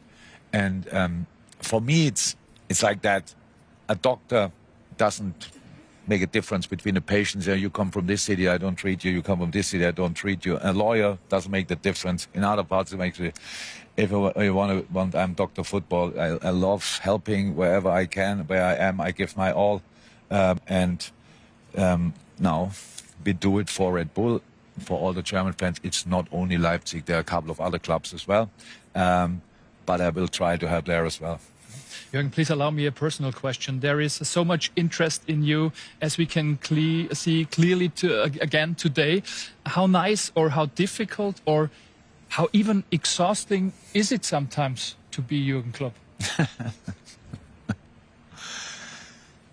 And for me, it's like that. A doctor doesn't make a difference between the patients. You come from this city, I don't treat you. You come from this city, I don't treat you. A lawyer doesn't make the difference. In other parts, it makes it. If you want, I'm Dr. Football. I love helping wherever I can, where I am. I give my all, and now we do it for Red Bull. For all the German fans, it's not only Leipzig. There are a couple of other clubs as well, but I will try to help there as well. Jürgen, please allow me a personal question. There is so much interest in you, as we can see clearly again today. How nice or how difficult or how even exhausting is it sometimes to be Jürgen Klopp?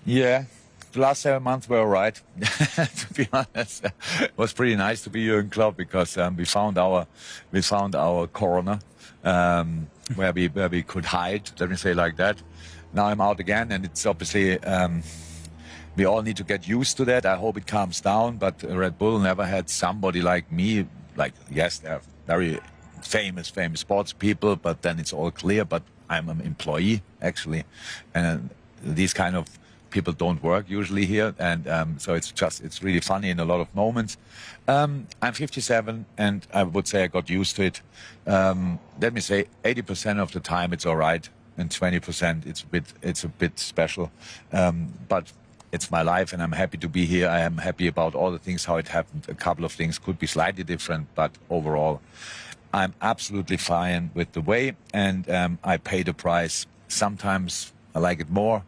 Yeah. The last 7 months were all right, to be honest. It was pretty nice to be Jürgen Klopp, because we found our corner where we could hide, let me say like that. Now I'm out again, and it's obviously we all need to get used to that. I hope it calms down, but Red Bull never had somebody like me. Like, yes, they're very famous sports people, but then it's all clear. But I'm an employee actually, and these kind of people don't work usually here, and so it's really funny in a lot of moments. I'm 57, and I would say I got used to it. Let me say 80% of the time it's all right, and 20% it's a bit special. But it's my life, and I'm happy to be here. I am happy about all the things, how it happened. A couple of things could be slightly different, but overall, I'm absolutely fine with the way, and I pay the price. Sometimes I like it more,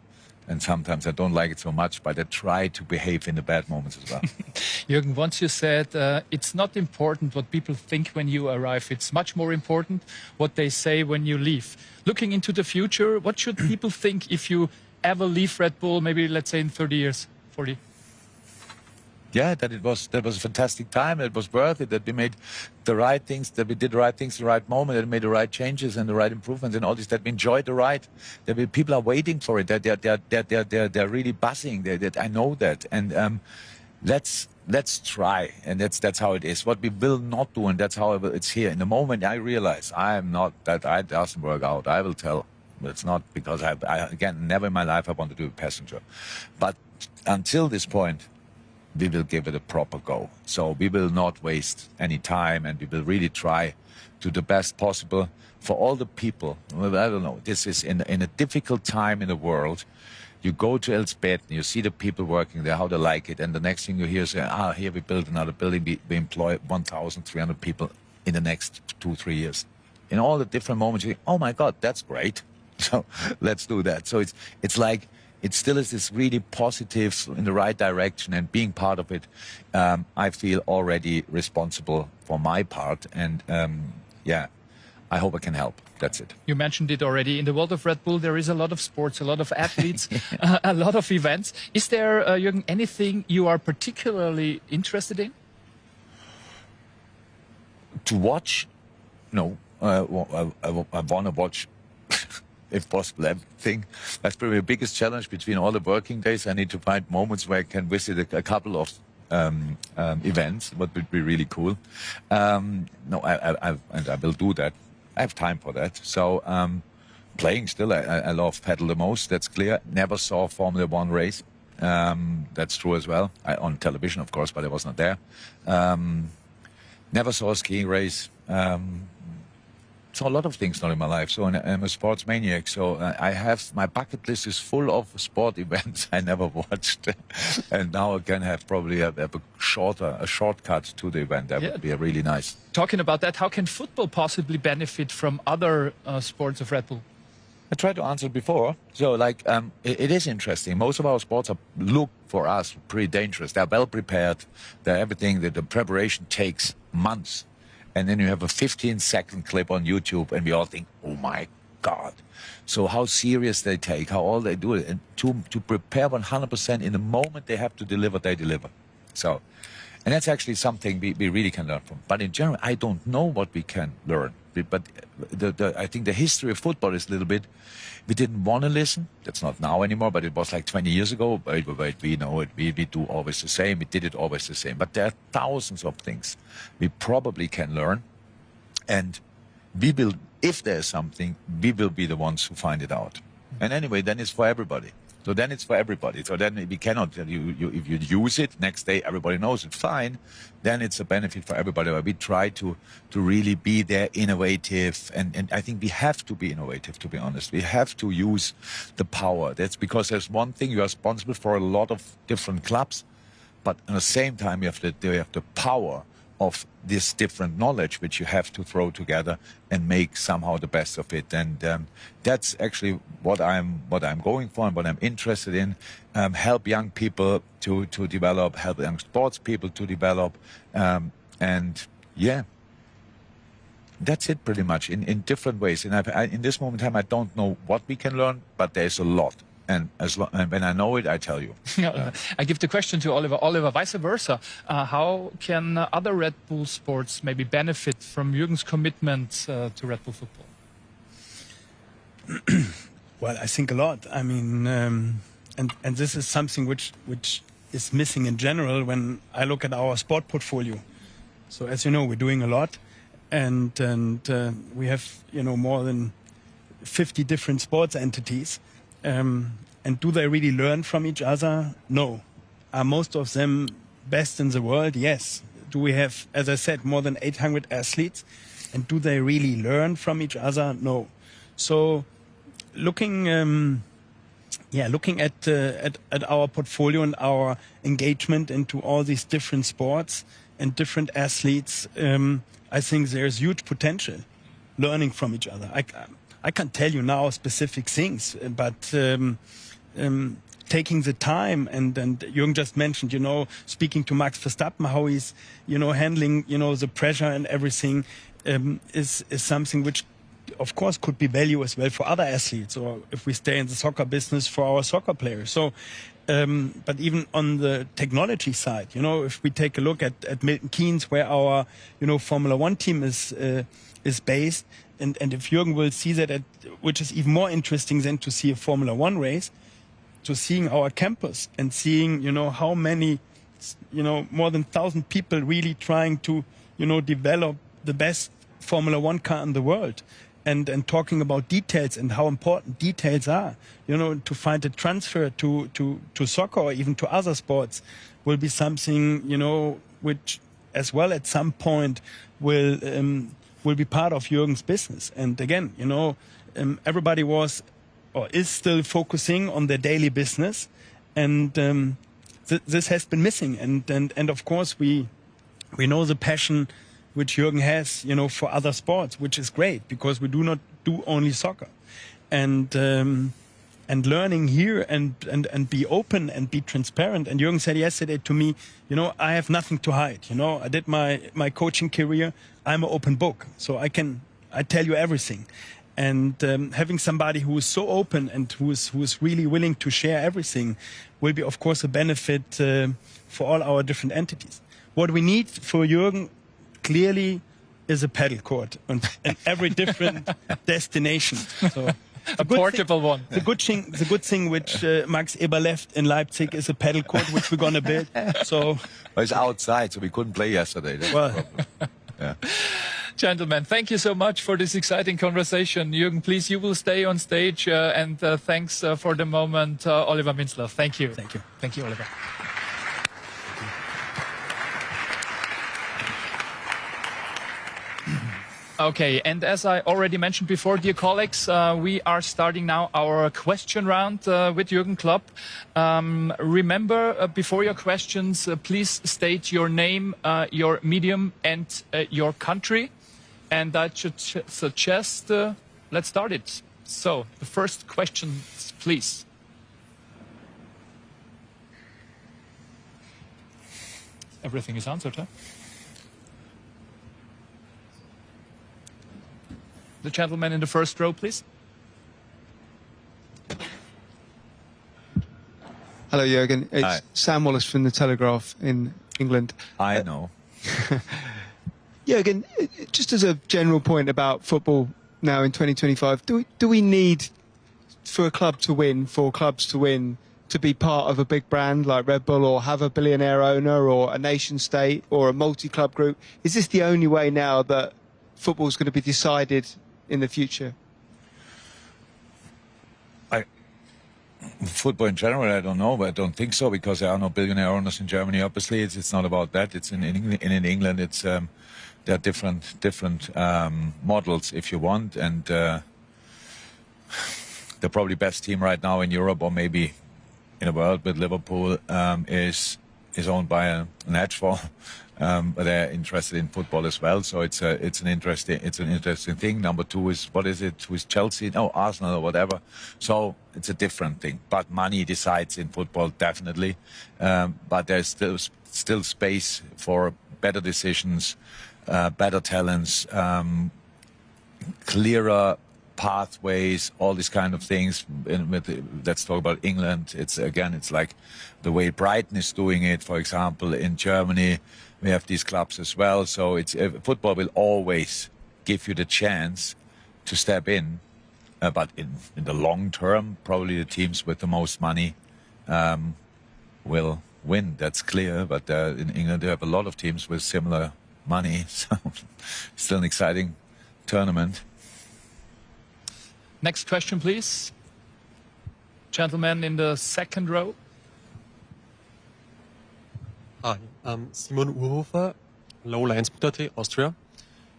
and sometimes I don't like it so much, but I try to behave in the bad moments as well. Jürgen, once you said it's not important what people think when you arrive, it's much more important what they say when you leave. Looking into the future, what should people think if you ever leave Red Bull, maybe let's say in 30 years, 40? Yeah, that was a fantastic time. It was worth it. That we made the right things. That we did the right things, at the right moment. That we made the right changes and the right improvements and all this. That we enjoyed the ride. That people are waiting for it. That they're really buzzing. That I know that. And let's try. And that's how it is. What we will not do, and that's how it's here. In the moment, I realize I am not that. It doesn't work out. I will tell. It's not because I again never in my life I want to do a passenger. But until this point, we will give it a proper go. So we will not waste any time, and we will really try to do the best possible for all the people. Well, I don't know, this is in a difficult time in the world. You go to Elsbeth and you see the people working there, how they like it, and the next thing you hear is, here we build another building, we employ 1,300 people in the next 2-3 years. In all the different moments, you think, oh my God, that's great. So let's do that. So it's like, it still is this really positive in the right direction, and being part of it, I feel already responsible for my part. And yeah, I hope I can help. That's it. You mentioned it already. In the world of Red Bull, there is a lot of sports, a lot of athletes, a lot of events. Is there, Jürgen, anything you are particularly interested in? To watch? No. I want to watch if possible, everything. That's probably the biggest challenge between all the working days. I need to find moments where I can visit a couple of events, what would be really cool. No, and I will do that. I have time for that. So playing still, I love paddle the most, that's clear. Never saw Formula One race. That's true as well. On television, of course, but I was not there. Never saw a skiing race. Saw a lot of things not in my life. So I'm a sports maniac. So I have, my bucket list is full of sport events I never watched. And now I can have probably a shortcut to the event. That would be really nice. Talking about that, how can football possibly benefit from other sports of Red Bull? I tried to answer before. So like, it is interesting. Most of our sports look for us pretty dangerous. They're well prepared. They're everything that the preparation takes months. And then you have a 15-second clip on YouTube, and we all think, oh my God. So how serious they take, how all they do it. And to prepare 100% in the moment they have to deliver, they deliver. So, and that's actually something we really can learn from. But in general, I don't know what we can learn. But I think the history of football is a little bit, we didn't want to listen. That's not now anymore, but it was like 20 years ago. Wait, we know it. We do always the same. We did it always the same. But there are thousands of things we probably can learn. And we will, if there's something, we will be the ones who find it out. And anyway, then it's for everybody. So then it's for everybody. So then we cannot, if you use it, next day everybody knows it, fine. Then it's a benefit for everybody. But we try to really be there, innovative. And I think we have to be innovative, to be honest. We have to use the power. That's because there's one thing, you are responsible for a lot of different clubs. But at the same time, you have the power of this different knowledge which you have to throw together and make somehow the best of it. And that's actually what I'm going for and what I'm interested in. Help young people to develop, help young sports people to develop. And yeah, that's it pretty much in different ways. And in this moment in time, I don't know what we can learn, but there's a lot. And when I know it, I tell you. I give the question to Oliver. Oliver, vice versa. How can other Red Bull sports maybe benefit from Jürgen's commitment to Red Bull football? Well, I think a lot. I mean, and this is something which is missing in general when I look at our sport portfolio. So as you know, we're doing a lot, and we have more than 50 different sports entities. And do they really learn from each other? No. Are most of them best in the world? Yes. Do we have, as I said, more than 800 athletes? And do they really learn from each other? No. So looking at our portfolio and our engagement into all these different sports, and different athletes, I think there's huge potential learning from each other. I can't tell you now specific things, but taking the time and Jürgen just mentioned, speaking to Max Verstappen, how he's, handling, the pressure and everything, is something which, of course, could be value as well for other athletes, or if we stay in the soccer business, for our soccer players. So, but even on the technology side, if we take a look at Milton Keynes, where our, Formula One team is based, and if Jürgen will see that, which is even more interesting than to see a Formula One race, to seeing our campus and seeing, how many, more than 1,000 people really trying to, develop the best Formula One car in the world. And talking about details and how important details are, to find a transfer to soccer or even to other sports will be something, which as well at some point will be part of Jürgen's business. And again, everybody was or is still focusing on their daily business, and this has been missing. And of course we know the passion which Jürgen has, for other sports, which is great, because we do not do only soccer. And learning here and be open and be transparent. And Jürgen said yesterday to me, I have nothing to hide. I did my coaching career. I'm an open book, so I tell you everything. And having somebody who is so open and who is really willing to share everything will be, of course, a benefit for all our different entities. What we need for Jürgen clearly is a paddle court in every different destination. So a portable one. The good thing which Max Eber left in Leipzig is a paddle court which we're going to build. So well, it's outside, so we couldn't play yesterday. That's the problem. Yeah. Gentlemen, thank you so much for this exciting conversation. Jürgen, please, you will stay on stage. And thanks for the moment, Oliver Minzlaff. Thank you. Thank you. Thank you, Oliver. Okay, and as I already mentioned before, dear colleagues, we are starting now our question round with Jürgen Klopp. Remember, before your questions, please state your name, your medium, and your country. And I should suggest, let's start it. So, the first question, please. Everything is answered, huh? The gentleman in the first row, please. Hello, Jürgen. It's Hi. Sam Wallace from The Telegraph in England. I know. Jürgen, just as a general point about football now in 2025, do we need, for clubs to win, to be part of a big brand like Red Bull, or have a billionaire owner, or a nation state, or a multi-club group? Is this the only way now that football is going to be decided in the future? Football in general, I don't know, but I don't think so, because there are no billionaire owners in Germany. Obviously, it's not about that. It's in England. It's there are different models, if you want, and the probably best team right now in Europe, or maybe in the world, with Liverpool, is owned by an hedge fund. But they're interested in football as well, so it's an interesting thing. Number two is, what is it with Chelsea? No, Arsenal or whatever. So it's a different thing. But money decides in football, definitely. But there's still space for better decisions, better talents, clearer pathways, all these kind of things. Let's talk about England. It's like the way Brighton is doing it, for example, in Germany. We have these clubs as well. So football will always give you the chance to step in. But in the long term, probably the teams with the most money will win. That's clear. But in England, they have a lot of teams with similar money. So still an exciting tournament. Next question, please. Gentleman in the second row. Hi, Simon Urhofer, Lowlands.at, Austria.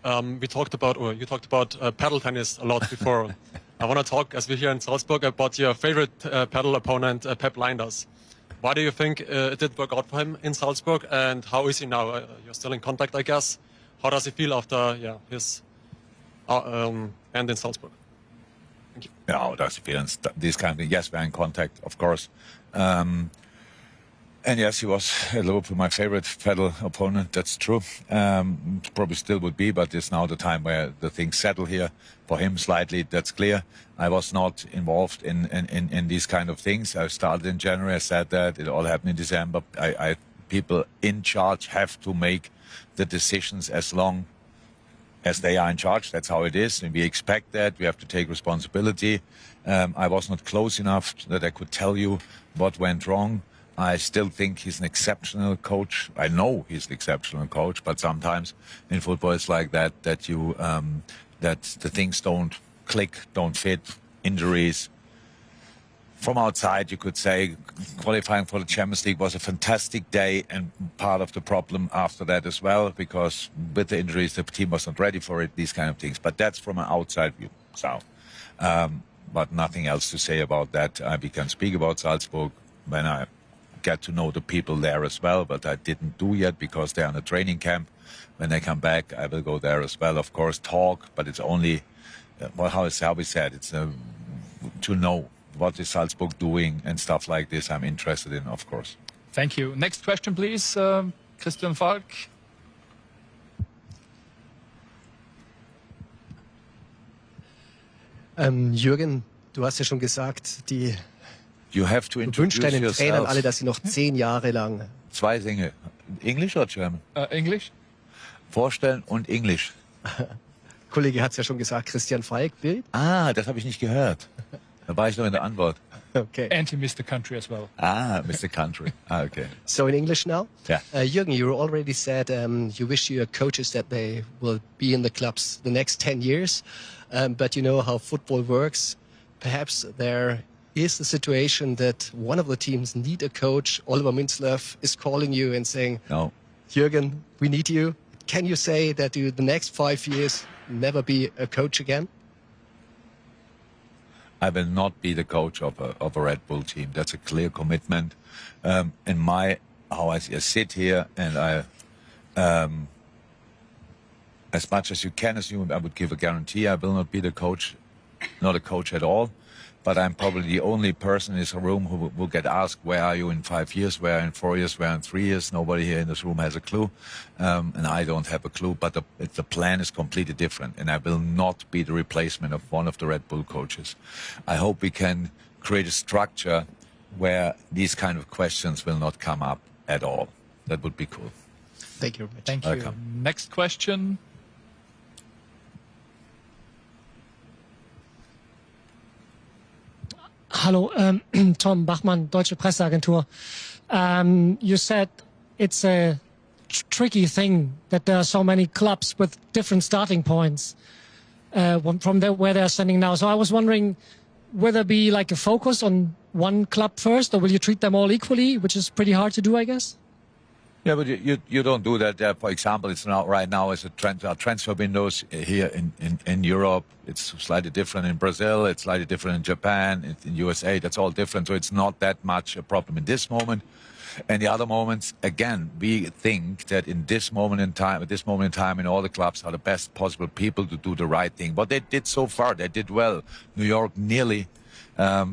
You talked about paddle tennis a lot before. I want to talk, as we're here in Salzburg, about your favorite paddle opponent, Pep Lijnders. Why do you think it did work out for him in Salzburg, and how is he now? You're still in contact, I guess. How does he feel after his end in Salzburg? Thank you. Yeah, how does he feel? This kind of thing. Yes, we're in contact, of course. And yes, he was at Liverpool my favorite pedal opponent. That's true. Probably still would be, but it's now the time where the things settle here for him slightly. That's clear. I was not involved in these kind of things. I started in January. I said that it all happened in December. People in charge have to make the decisions as long as they are in charge. That's how it is, and we expect that. We have to take responsibility. I was not close enough that I could tell you what went wrong. I still think he's an exceptional coach. I know he's an exceptional coach, but sometimes in football it's like that, that the things don't click, don't fit, injuries. From outside, you could say qualifying for the Champions League was a fantastic day, and part of the problem after that as well, because with the injuries, the team was not ready for it, these kind of things. But that's from an outside view. So, but nothing else to say about that. We can speak about Salzburg when I get to know the people there as well, but I didn't do yet because they're in a training camp. When they come back, I will go there as well, of course, talk, but it's only, well, how we said, it's to know what is Salzburg doing and stuff like this. I'm interested in, of course. Thank you. Next question, please, Christian Falk. Jürgen, du hast ja schon gesagt, du wünschst deinen Trainern alle, dass sie noch 10 Jahre lang... Zwei Dinge. English oder German? English. Vorstellen und Englisch. Kollege hat es ja schon gesagt, Christian Falk, Bild. Ah, das habe ich nicht gehört. Da war ich noch in der Antwort. Okay. And he missed the country as well. Ah, Mr. Country. Ah, okay. So in English now? Yeah. Jürgen, you already said you wish your coaches that they will be in the clubs the next 10 years. But you know how football works. Perhaps there is the situation that one of the teams need a coach. Oliver Minzlaff is calling you and saying, No. Jürgen, we need you. Can you say that you, the next 5 years, never be a coach again? I will not be the coach of a Red Bull team. That's a clear commitment. In how I sit here, and I, as much as you can assume, I would give a guarantee I will not be the coach, not a coach at all. But I'm probably the only person in this room who will get asked, where are you in 5 years, where in 4 years, where in 3 years? Nobody here in this room has a clue. And I don't have a clue, but the plan is completely different. And I will not be the replacement of one of the Red Bull coaches. I hope we can create a structure where these kind of questions will not come up at all. That would be cool. Thank you very much. Thank you. Welcome. Next question. Hallo, Tom Bachmann, Deutsche Presseagentur. You said it's a tricky thing that there are so many clubs with different starting points from where they're standing now. So I was wondering, will there be like a focus on one club first, or will you treat them all equally, which is pretty hard to do, I guess? Yeah, but you don't do that. For example, it's now right now as a transfer windows here in Europe. It's slightly different in Brazil. It's slightly different in Japan. In USA, that's all different. So it's not that much a problem in this moment. And the other moments, again, we think that in this moment in time, in all the clubs are the best possible people to do the right thing. But they did so far. They did well. New York nearly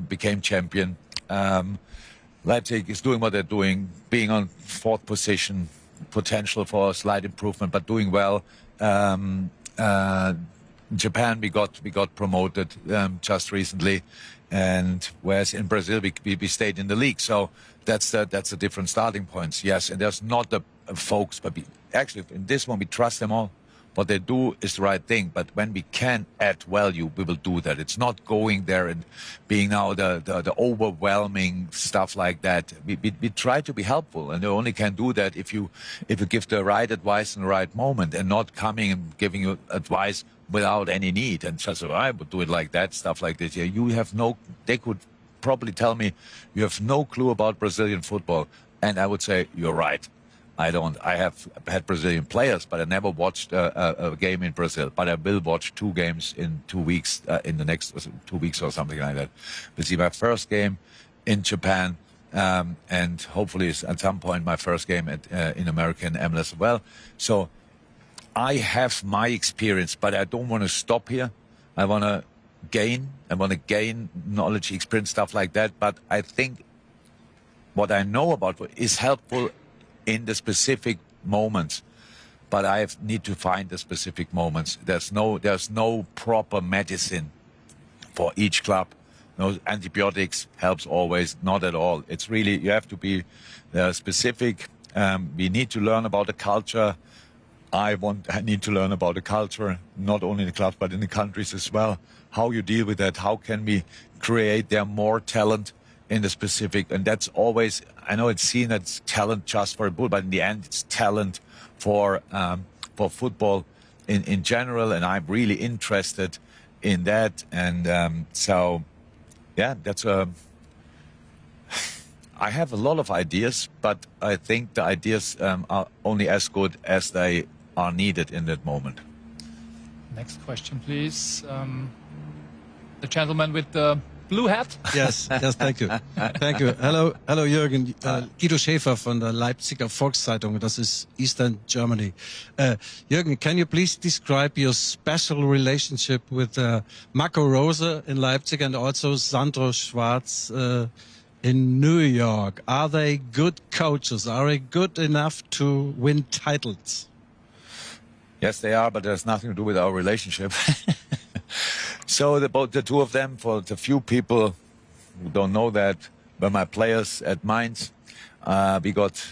became champion. Leipzig is doing what they're doing, being on 4th position, potential for a slight improvement, but doing well. Japan, we got promoted just recently, and whereas in Brazil we stayed in the league. So that's a different starting points. Yes, and there's not the folks, but actually in this one we trust them all. What they do is the right thing, but when we can add value, we will do that. It's not going there and being now the overwhelming stuff like that. We try to be helpful, and you only can do that if you give the right advice in the right moment, and not coming and giving you advice without any need and just I would do it like that, stuff like this. Yeah, you have no. They could probably tell me you have no clue about Brazilian football, and I would say you're right. I don't. I have had Brazilian players, but I never watched a game in Brazil. But I will watch 2 games in 2 weeks, in the next 2 weeks or something like that. We'll see my first game in Japan. and hopefully at some point my first game in American MLS as well. So I have my experience, but I don't want to stop here. I want to gain knowledge, experience, stuff like that. But I think what I know about is helpful in the specific moments. But I need to find the specific moments. There's no proper medicine for each club. No antibiotics helps always, not at all. It's really, you have to be specific. We need to learn about the culture. I need to learn about the culture, not only in the clubs, but in the countries as well. How you deal with that, how can we create there more talent in the specific, and that's always, I know it's seen as talent just for a bull, but in the end it's talent for football in general, and I'm really interested in that, and so yeah, that's I have a lot of ideas, but I think the ideas are only as good as they are needed in that moment. Next question, please. The gentleman with the blue hat. Yes, thank you. Thank you. Hello, Jürgen. Guido Schäfer von der Leipziger Volkszeitung. Das is Eastern Germany. Jürgen, can you please describe your special relationship with Marco Rose in Leipzig and also Sandro Schwarz in New York? Are they good coaches? Are they good enough to win titles? Yes, they are, but there's nothing to do with our relationship. So about the two of them, for the few people who don't know that, were my players at Mainz. We got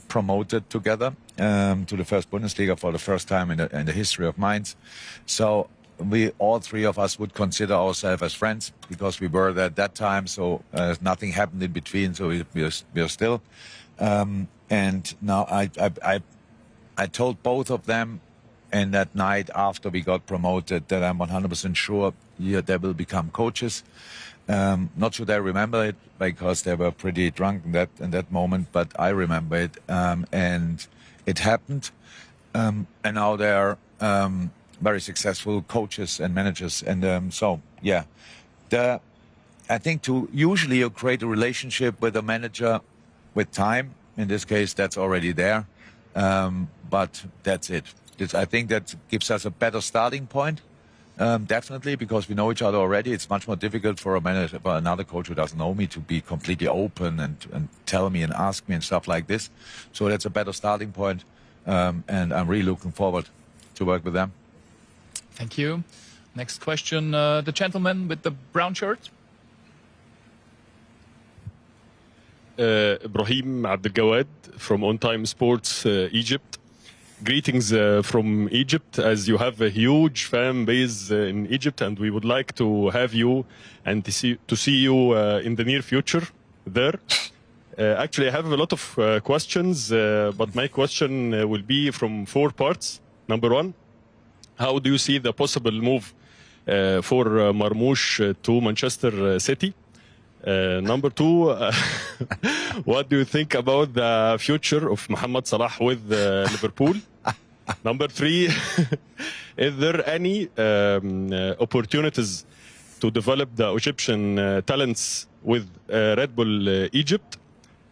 promoted together to the first Bundesliga for the first time in the history of Mainz. So we, all three of us, would consider ourselves as friends because we were there at that time. So nothing happened in between. So we are still. And now I told both of them, and that night after we got promoted, that I'm 100% sure they will become coaches. Not sure they remember it because they were pretty drunk in that moment, but I remember it, and it happened. And now they are very successful coaches and managers, and so yeah, I think usually you create a relationship with a manager with time. In this case, that's already there, but that's it. I think that gives us a better starting point, definitely, because we know each other already. It's much more difficult for a manager, for another coach who doesn't know me, to be completely open and tell me and ask me and stuff like this. So that's a better starting point, and I'm really looking forward to work with them. Thank you. Next question, the gentleman with the brown shirt. Ibrahim Abdelgawad from On Time Sports, Egypt. Greetings from Egypt, as you have a huge fan base in Egypt, and we would like to have you and to see you in the near future there. Actually, I have a lot of questions, but my question will be from 4 parts. Number 1, how do you see the possible move for Marmoush to Manchester City? Number 2, what do you think about the future of Mohamed Salah with Liverpool? Number 3, is there any opportunities to develop the Egyptian talents with Red Bull Egypt?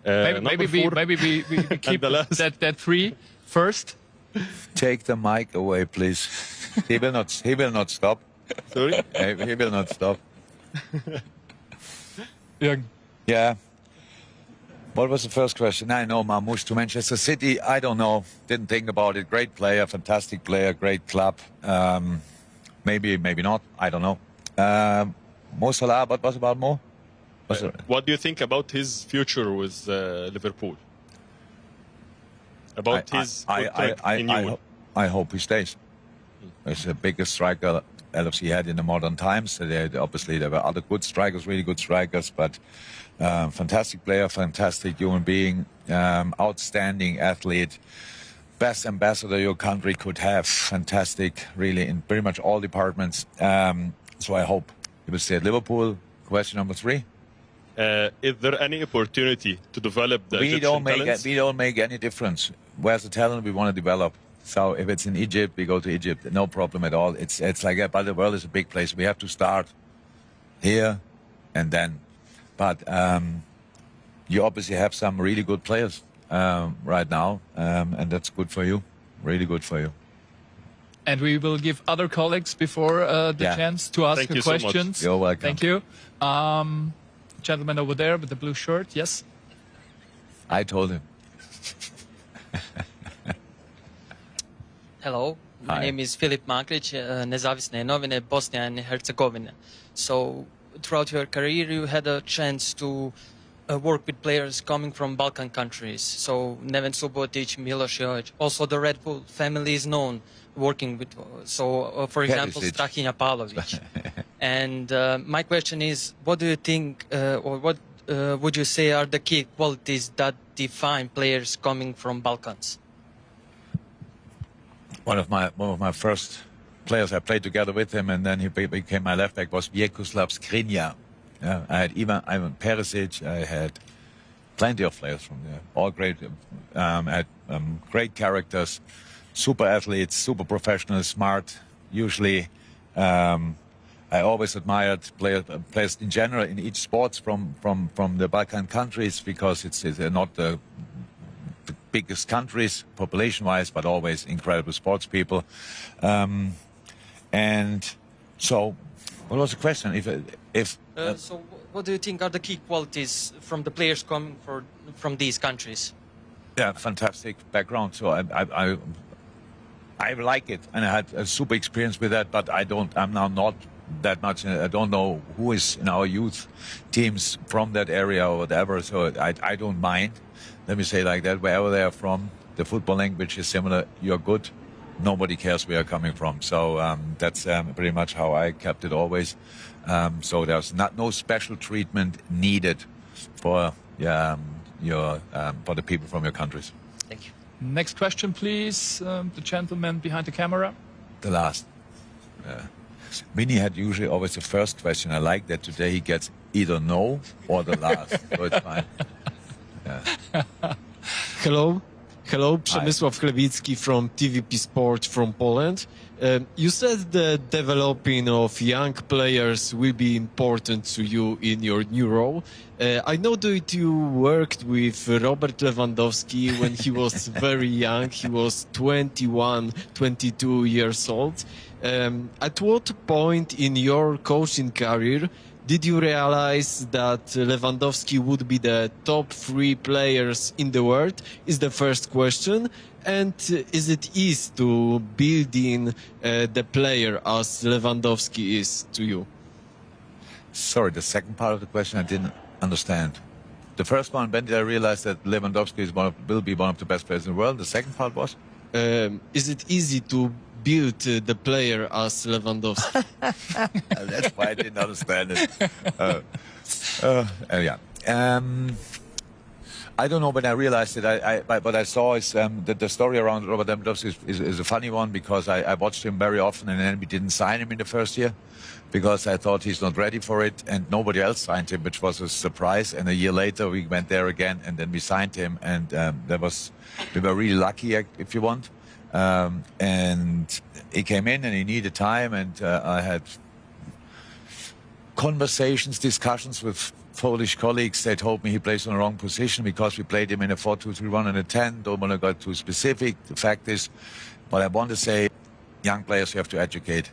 Maybe we keep that 3 first. Take the mic away, please. He will not stop. Sorry? He will not stop. Yeah. What was the first question? I know Marmoush to Manchester City. I don't know. Didn't think about it. Great player, fantastic player, great club. Maybe not. I don't know. Mo Salah, what was about Mo? What do you think about his future with Liverpool? About his contract in you? I hope he stays. He's the biggest striker LFC had in the modern times. Obviously, there were other good strikers, really good strikers, but fantastic player, fantastic human being, outstanding athlete, best ambassador your country could have. Fantastic, really, in pretty much all departments. So I hope he will stay at Liverpool. Question number 3. Is there any opportunity to develop the Egyptian talents? We don't make any difference. Where's the talent we want to develop? So if it's in Egypt, we go to Egypt. No problem at all. It's like that. But the world is a big place. We have to start here and then. But you obviously have some really good players right now, and that's good for you, really good for you. And we will give other colleagues before the chance to ask Thank you so much. questions. You're welcome. Thank you. Gentleman over there with the blue shirt, yes? I told him. Hello, my Hi. name is Filip Maklić, Nezavisne novine Bosnia and Herzegovina. So, throughout your career, you had a chance to work with players coming from Balkan countries. So, Neven Subotic, Miloš Jović. Also, the Red Bull family is known working with, for example, Perisic. Strahinja Pavlović. And my question is, what do you think, or what would you say are the key qualities that define players coming from Balkans? One of my first players I played together with him, and then he became my left back, was Vjekoslav Skriniar. Yeah, I had Ivan Perisic. I had plenty of players from there, all great, had great characters, super athletes, super professional, smart. Usually, I always admired players in general in each sports from the Balkan countries, because it's not the biggest countries population-wise, but always incredible sports people. And so, what was the question? So, what do you think are the key qualities from the players coming from these countries? Yeah, fantastic background. So I like it, and I had a super experience with that. But I'm now not that much. I don't know who is in our youth teams from that area or whatever. So I don't mind. Let me say like that. Wherever they are from, the football language is similar. You're good. Nobody cares where you're coming from. So that's pretty much how I kept it always. So there's no special treatment needed for for the people from your countries. Thank you. Next question, please. The gentleman behind the camera. The last. Vinny had usually always the first question. I like that today he gets either no or the last. So it's fine. Hello, Przemysław Chlewicki from TVP Sport from Poland. You said that developing of young players will be important to you in your new role. I know that you worked with Robert Lewandowski when he was very young. He was 21, 22 years old. At what point in your coaching career did you realize that Lewandowski would be the top 3 players in the world? Is the first question. And is it easy to build in the player as Lewandowski is to you? Sorry, the second part of the question I didn't understand. The first one, when did I realize that Lewandowski will be one of the best players in the world? The second part was? Is it easy to build the player as Lewandowski? That's why I didn't understand it. I don't know when I realized it. What I saw is that the story around Robert Lewandowski is a funny one, because I watched him very often, and then we didn't sign him in the first year because I thought he's not ready for it, and nobody else signed him, which was a surprise. And a year later we went there again, and then we signed him, and we were really lucky, if you want. And he came in and he needed time, and I had discussions with Polish colleagues. They told me he plays in the wrong position because we played him in a 4-2-3-1 and a 10. Don't want to go too specific. The fact is, what I want to say, young players you have to educate.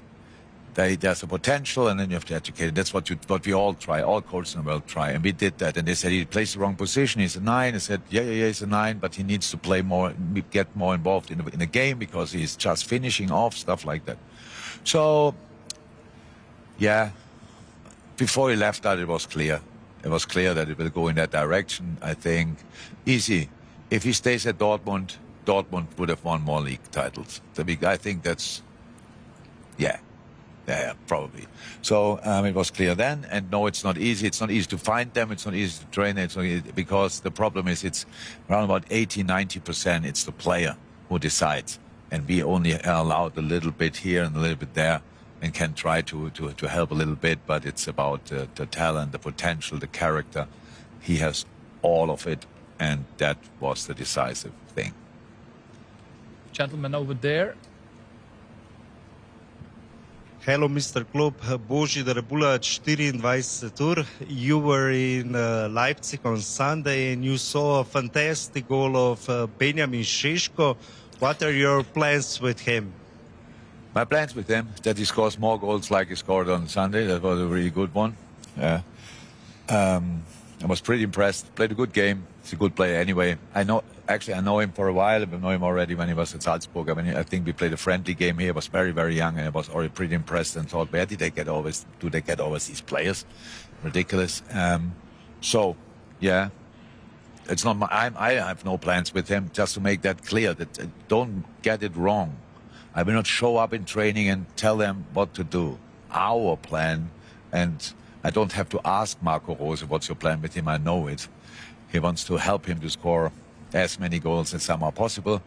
There's a potential, and then you have to educate it. That's what we all try, all coaches in the world try, and we did that. And they said he plays the wrong position. He's a 9. I said, yeah, he's a 9, but he needs to play more, get more involved in the game, because he's just finishing off, stuff like that. So, yeah, before he left that, it was clear. It was clear that it will go in that direction. I think easy. If he stays at Dortmund, Dortmund would have won more league titles. I think that's, yeah, probably. So it was clear then, and no, it's not easy. It's not easy to find them. It's not easy to train. It's not easy, because the problem is it's around about 80-90%. It's the player who decides, and we only are allowed a little bit here and a little bit there, and can try to help a little bit. But it's about the talent, the potential, the character. He has all of it, and that was the decisive thing. Gentleman over there. Hello, Mr. Klub. Božidar Bulac, 24 Tour. You were in Leipzig on Sunday and you saw a fantastic goal of Benjamin Šeško. What are your plans with him? My plans with him that he scores more goals like he scored on Sunday. That was a really good one. Yeah. I was pretty impressed. Played a good game. He's a good player anyway. I know him for a while. I know him already when he was at Salzburg. I think we played a friendly game here. He was very, very young, and I was already pretty impressed and thought, where do they get always these players? Ridiculous. So, yeah, it's not. I have no plans with him. Just to make that clear, that don't get it wrong. I will not show up in training and tell them what to do. Our plan, and I don't have to ask Marco Rose, what's your plan with him? I know it. He wants to help him to score as many goals as somehow possible.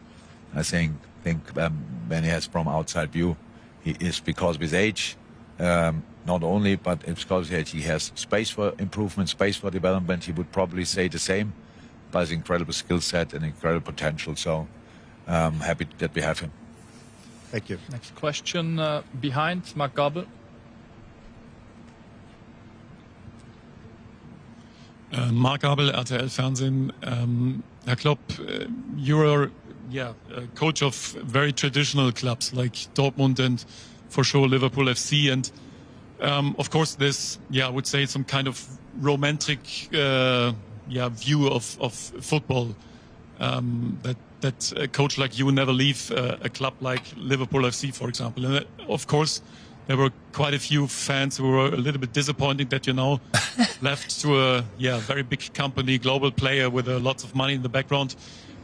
I think when he has from outside view, he is, because of his age, not only, but it's because he has space for improvement, space for development. He would probably say the same, but his incredible skill set and incredible potential. So happy that we have him. Thank you. Next question behind Mark Gabel. Mark Gabel, RTL Fernsehen. Herr Klopp, you're a coach of very traditional clubs like Dortmund and for sure Liverpool FC. And of course there's, I would say some kind of romantic view of football, that a coach like you never leave a club like Liverpool FC, for example. And of course, there were quite a few fans who were a little bit disappointed that you now left to a very big company, global player with lots of money in the background.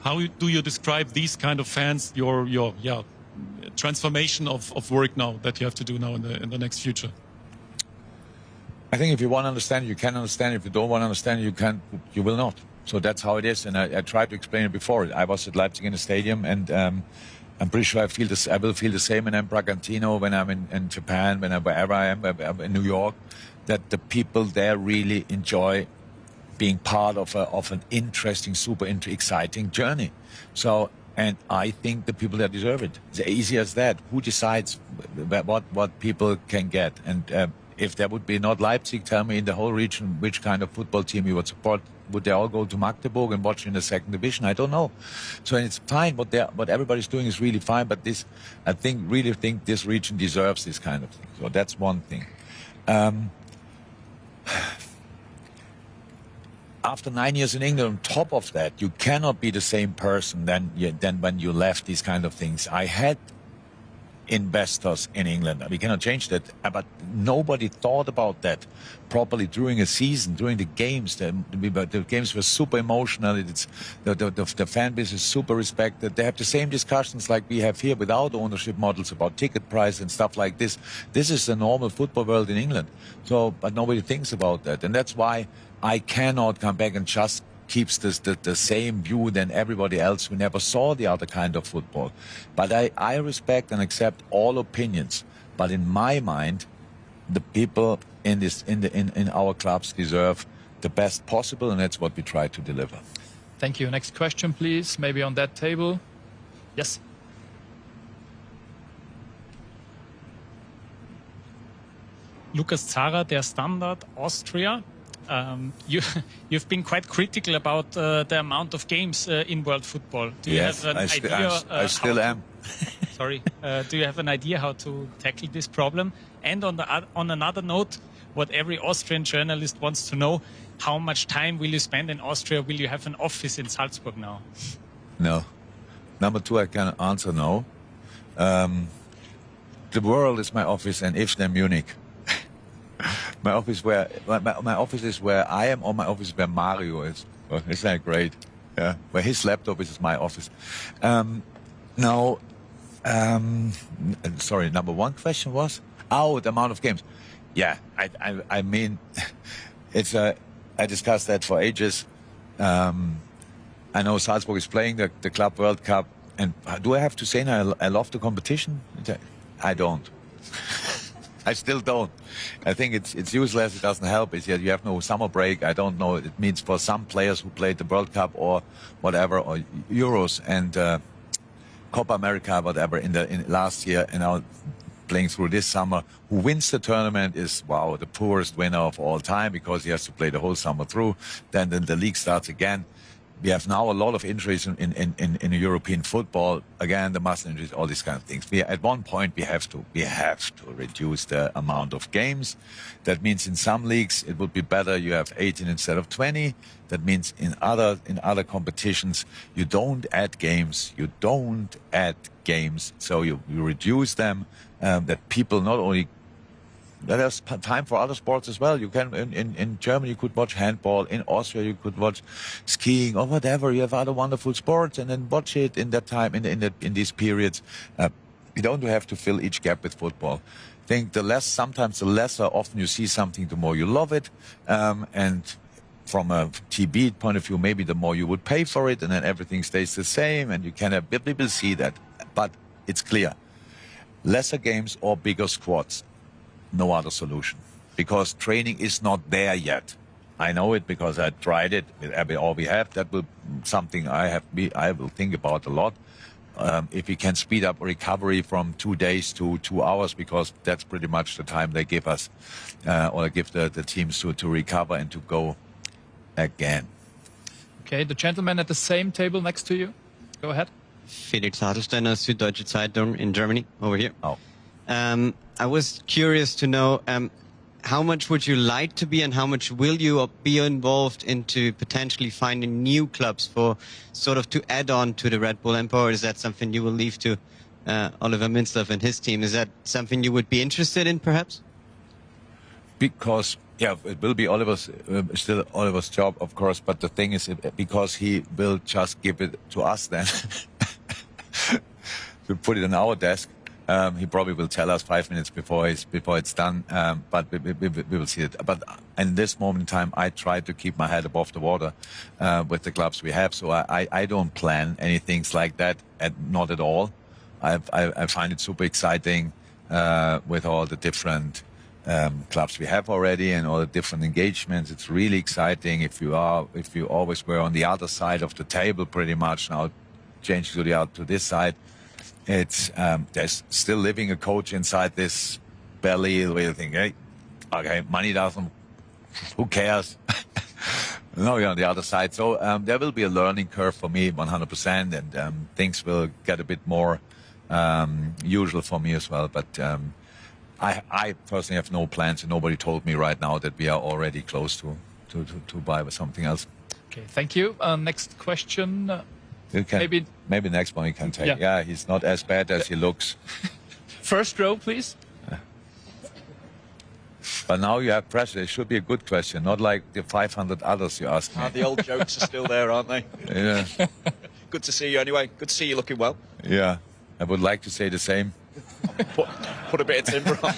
How do you describe these kind of fans? Your transformation of work now that you have to do now in the next future. I think if you want to understand, you can understand. If you don't want to understand, you will not. So that's how it is. And I tried to explain it before. I was at Leipzig in the stadium, and I'm pretty sure I will feel the same when I'm in Bragantino, when I'm in Japan, wherever I am, in New York, that the people there really enjoy being part of an interesting, super exciting journey. So, and I think the people that deserve it. It's easy as that. Who decides what people can get? And if there would be not Leipzig, tell me in the whole region which kind of football team you would support. Would they all go to Magdeburg and watch in the second division? I don't know. So it's fine. What everybody's doing is really fine. But I really think this region deserves this kind of thing. So that's one thing. After 9 years in England, on top of that, you cannot be the same person than when you left these kind of things. I had investors in England. We cannot change that, but nobody thought about that properly during a season, during the games. The games were super emotional. The fan base is super respected. They have the same discussions like we have here without ownership models about ticket price and stuff like this. This is the normal football world in England. So, but nobody thinks about that, and that's why I cannot come back and just keeps the same view than everybody else who never saw the other kind of football. But I respect and accept all opinions. But in my mind, the people in our clubs deserve the best possible, and that's what we try to deliver. Thank you. Next question, please. Maybe on that table. Yes. Lukas Zara, Der Standard, Austria. You've been quite critical about the amount of games in world football. Do you have an idea? I still am. Sorry. Do you have an idea how to tackle this problem? And on another note, what every Austrian journalist wants to know: how much time will you spend in Austria? Will you have an office in Salzburg now? No. Number two, I can answer no. The world is my office, and if then Munich. My office is where I am, or my office is where Mario is. Well, isn't that great? Yeah, where his laptop is my office. Sorry. Number one question was the amount of games. Yeah, I mean, it's I discussed that for ages. I know Salzburg is playing the Club World Cup, and do I have to say now I love the competition? I don't. I still don't. I think it's useless. It doesn't help. It's you have no summer break. I don't know. It means for some players who played the World Cup or whatever, or Euros and Copa America, whatever, in last year, and now playing through this summer. Who wins the tournament is, wow, the poorest winner of all time because he has to play the whole summer through. Then the league starts again. We have now a lot of injuries in European football. Again, the muscle injuries, all these kind of things. At one point, we have to reduce the amount of games. That means in some leagues, it would be better you have 18 instead of 20. That means in other competitions, you don't add games. So you reduce them, that people not only there's time for other sports as well. You can in Germany you could watch handball. In Austria you could watch skiing or whatever. You have other wonderful sports, and then watch it in that time in these periods. You don't have to fill each gap with football. I think sometimes the lesser often you see something, the more you love it. And from a TV point of view, maybe the more you would pay for it, and then everything stays the same, and you can have people see that. But it's clear, lesser games or bigger squads. No other solution, because training is not there yet. I know it because I tried it with all we have. That will something I will think about a lot. If we can speed up recovery from 2 days to 2 hours, because that's pretty much the time they give us, or give the teams to recover and to go again. Okay, the gentleman at the same table next to you. Go ahead. Felix Hadelsteiner, Süddeutsche Zeitung in Germany, over here. Oh. I was curious to know how much would you like to be, and how much will you be involved into potentially finding new clubs for sort of to add on to the Red Bull Empire? Or is that something you will leave to Oliver Minzlaff and his team? Is that something you would be interested in, perhaps? Because, yeah, it will be still Oliver's job, of course. But the thing is, because he will just give it to us then, to put it on our desk. He probably will tell us 5 minutes before it's done, but we will see it. But in this moment in time, I try to keep my head above the water with the clubs we have. So I don't plan any things like that, not at all. I find it super exciting with all the different clubs we have already and all the different engagements. It's really exciting. If you always were on the other side of the table, pretty much now changing to this side. It's there's still living a coach inside this belly where you think, hey, okay, money doesn't, who cares? No, you're on the other side. So there will be a learning curve for me, 100%, and things will get a bit more usual for me as well. But I personally have no plans, and nobody told me right now that we are already close to buy something else. Okay, thank you. Next question. Maybe next one you can take. Yeah, he's not as bad as he looks. First row, please. But now you have pressure. It should be a good question, not like the 500 others you asked me. The old jokes are still there, aren't they? Yeah. Good to see you anyway. Good to see you looking well. Yeah, I would like to say the same. Put a bit of timber on.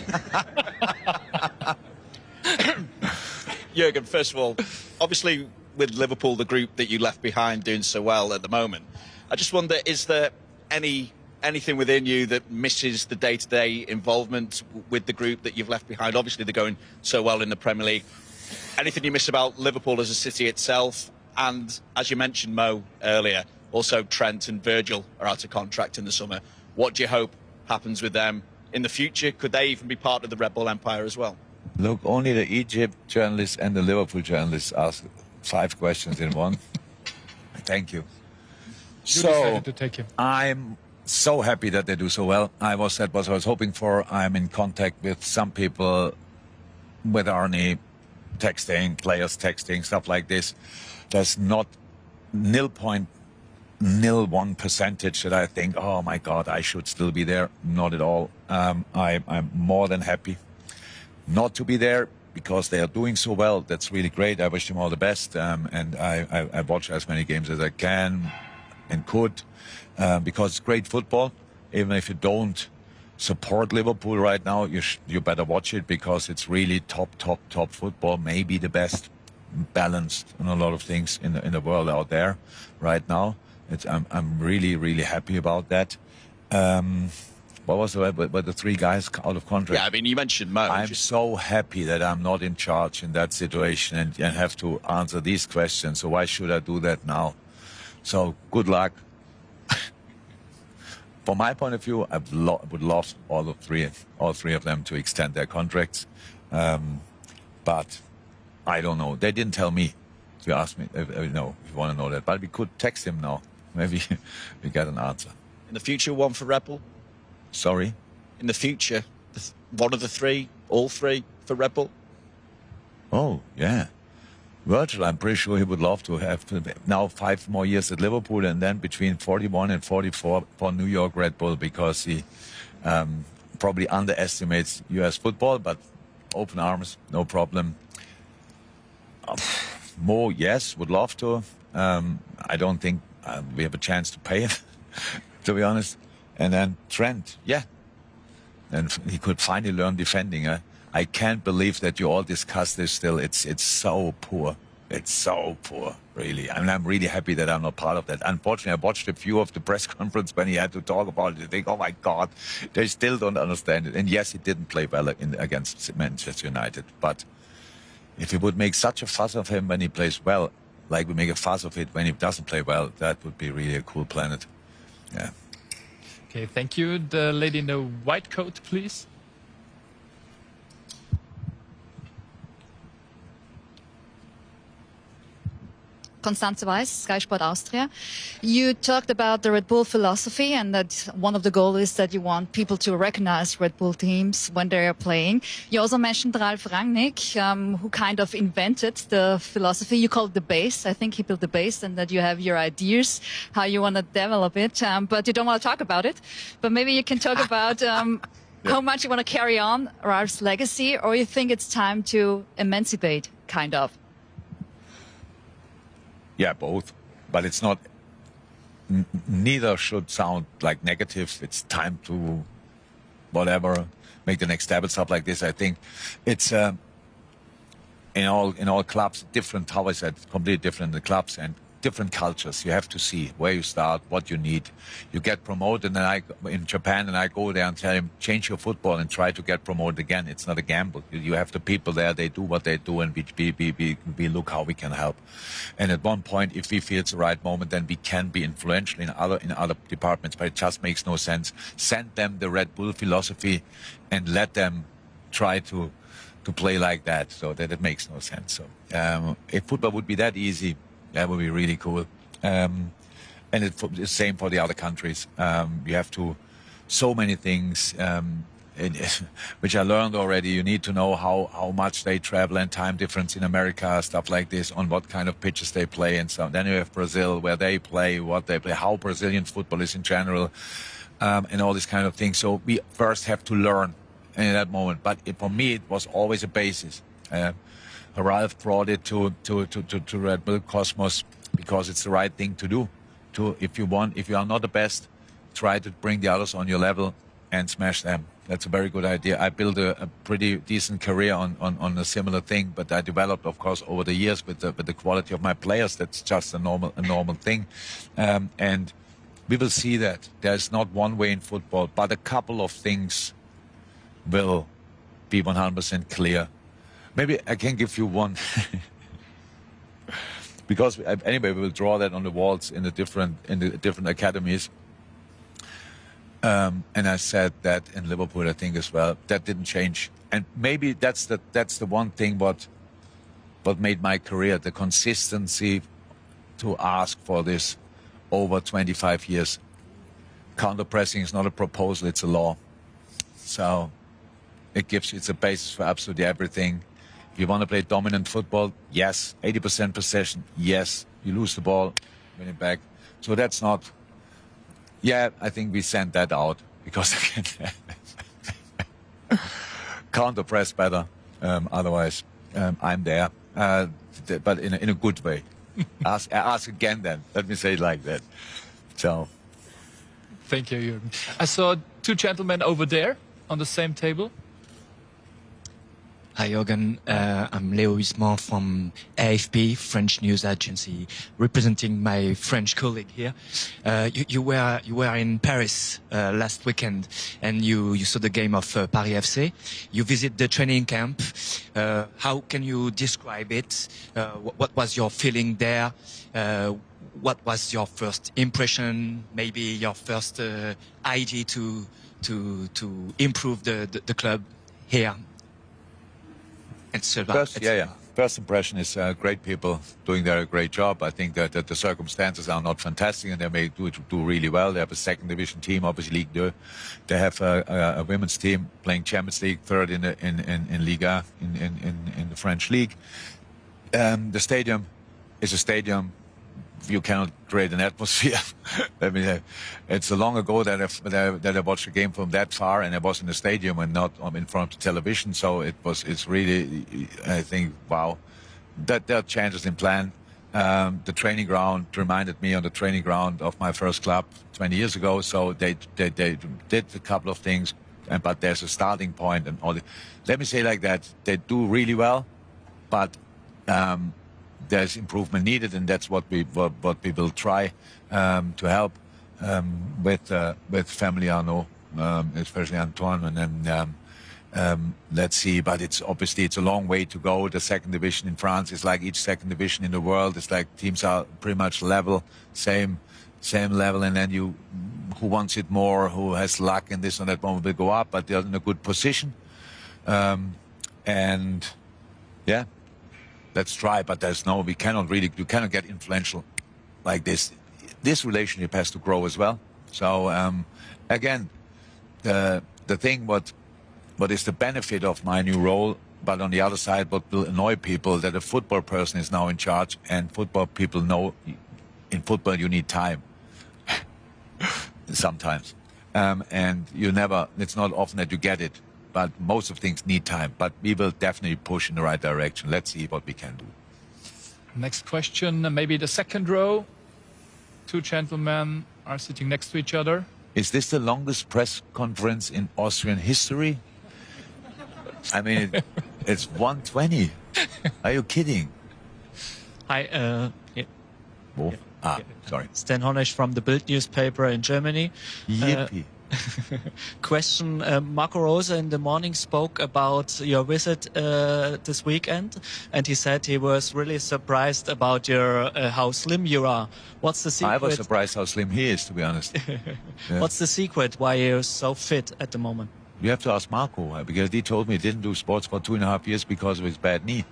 Jürgen, first of all, obviously with Liverpool, the group that you left behind doing so well at the moment, I just wonder, is there anything within you that misses the day-to-day involvement with the group that you've left behind? Obviously, they're going so well in the Premier League. Anything you miss about Liverpool as a city itself? And as you mentioned, Mo, earlier, also Trent and Virgil are out of contract in the summer. What do you hope happens with them in the future? Could they even be part of the Red Bull Empire as well? Look, only the Egypt journalists and the Liverpool journalists ask 5 questions in one. Thank you. So to take him. I'm so happy that they do so well. That was what I was hoping for. I'm in contact with some people, with Arnie, texting, players texting, stuff like this. There's not 0.01% that I think, oh my God, I should still be there. Not at all. I'm more than happy not to be there, because they are doing so well. That's really great. I wish them all the best. And I watch as many games as I can and could, because it's great football. Even if you don't support Liverpool right now, you better watch it, because it's really top football. Maybe the best balanced in a lot of things in the world out there right now. I'm really happy about that. What was the 3 guys out of contract? Yeah, I mean, you mentioned Mo. I'm so happy that I'm not in charge in that situation and have to answer these questions. So why should I do that now? So good luck. from my point of view, I would love all three of them to extend their contracts. But I don't know. They didn't tell me. If you ask me, no, if you want to know that. But we could text him now. Maybe we get an answer. In the future, one for Red Bull? Sorry? In the future, one of the three, all three for Red Bull? Oh, yeah. Virgil, I'm pretty sure he would love to have now 5 more years at Liverpool and then between 41 and 44 for New York Red Bull, because he probably underestimates US football, but open arms, no problem. Mo, yes, would love to. I don't think we have a chance to pay him, to be honest. And then Trent, yeah. And he could finally learn defending. I can't believe that you all discuss this still. It's so poor. It's so poor, really. I mean, I'm really happy that I'm not part of that. Unfortunately, I watched a few of the press conference when he had to talk about it. I think, oh my God, they still don't understand it. And yes, he didn't play well against Manchester United. But if we would make such a fuss of him when he plays well, like we make a fuss of it when he doesn't play well, that would be really a cool planet. Yeah. Okay, thank you. The lady in the white coat, please. Constanze Weiss, Sky Sport Austria. You talked about the Red Bull philosophy and that one of the goals is that you want people to recognize Red Bull teams when they are playing. You also mentioned Ralf Rangnick, who kind of invented the philosophy. You call it the base. I think he built the base, and that you have your ideas, how you want to develop it, but you don't want to talk about it. But maybe you can talk about how much you want to carry on Ralf's legacy, or you think it's time to emancipate, kind of. Yeah, both. But it's not, neither should sound like negative. It's time to, whatever, make the next step and stuff like this. I think it's, in all clubs, different, how I said, completely different, the clubs and different cultures. You have to see where you start, what you need. You get promoted, and in Japan, and I go there and tell him, change your football and try to get promoted again. It's not a gamble. You have the people there, they do what they do, and we look how we can help. And at one point, if we feel it's the right moment, then we can be influential in other departments, but it just makes no sense. Send them the Red Bull philosophy and let them try to play like that, so that it makes no sense. So if football would be that easy, that would be really cool. And it's the same for the other countries. You have to, so many things, which I learned already. You need to know how much they travel and time difference in America, stuff like this, on what kind of pitches they play and so on. Then you have Brazil, where they play, what they play, how Brazilian football is in general, and all this kind of things. So we first have to learn in that moment. But for me, it was always a basis. Ralf brought it to Red Bull Cosmos because it's the right thing to do. If you are not the best, try to bring the others on your level and smash them. That's a very good idea. I built a pretty decent career on a similar thing, but I developed, of course, over the years with the quality of my players. That's just a normal thing, and we will see that there's not one way in football, but a couple of things will be 100% clear. Maybe I can give you one, because anyway we will draw that on the walls in the different academies. And I said that in Liverpool, I think as well. That didn't change, and maybe that's the one thing what made my career, the consistency to ask for this over 25 years. Counter pressing is not a proposal; it's a law. So it's a basis for absolutely everything. If you want to play dominant football, yes. 80% possession, yes. You lose the ball, win it back. So that's not... Yeah, I think we sent that out because I can counter press better. Otherwise, I'm there. But in a good way. Ask again then. Let me say it like that. So... Thank you, Jürgen. I saw two gentlemen over there on the same table. Hi, Jürgen. I'm Léo Huisman from AFP, French news agency, representing my French colleague here. You were in Paris last weekend, and you saw the game of Paris FC. You visit the training camp. How can you describe it? What was your feeling there? what was your first impression? Maybe your first idea to improve the club here? First impression is great people doing their great job. I think that the circumstances are not fantastic, and they may do really well. They have a second division team, obviously Ligue 2. They have a women's team playing Champions League, third in Liga, in the French league. The stadium is a stadium. You cannot create an atmosphere. I mean, it's long ago that I watched a game from that far, and I was in the stadium and not in front of the television. So it's really, I think, wow, that there are changes in plan. The training ground reminded me on the training ground of my first club 20 years ago. So they did a couple of things, but there's a starting point and all. Let me say like that: they do really well, but. There's improvement needed, and that's what we will try to help with Family Arnaud, especially Antoine, and then let's see. But it's a long way to go. The second division in France is like each second division in the world. It's like teams are pretty much level, same level, and then who wants it more, who has luck in this and that moment will go up, but they're in a good position, and yeah. Let's try, but you cannot get influential like this. This relationship has to grow as well. So again, the thing, what is the benefit of my new role, but on the other side, what will annoy people, that a football person is now in charge, and football people know in football you need time sometimes, and it's not often that you get it. But most of things need time. But we will definitely push in the right direction. Let's see what we can do. Next question, maybe the second row. Two gentlemen are sitting next to each other. Is this the longest press conference in Austrian history? I mean, it's 1:20. Are you kidding? Hi. Sorry. Stan Honesch from the Bild newspaper in Germany. Yippee. Question, Marco Rose in the morning spoke about your visit this weekend, and he said he was really surprised about how slim you are. What's the secret? I was surprised how slim he is, to be honest. Yeah. What's the secret why you're so fit at the moment? You have to ask Marco, because he told me he didn't do sports for 2.5 years because of his bad knee.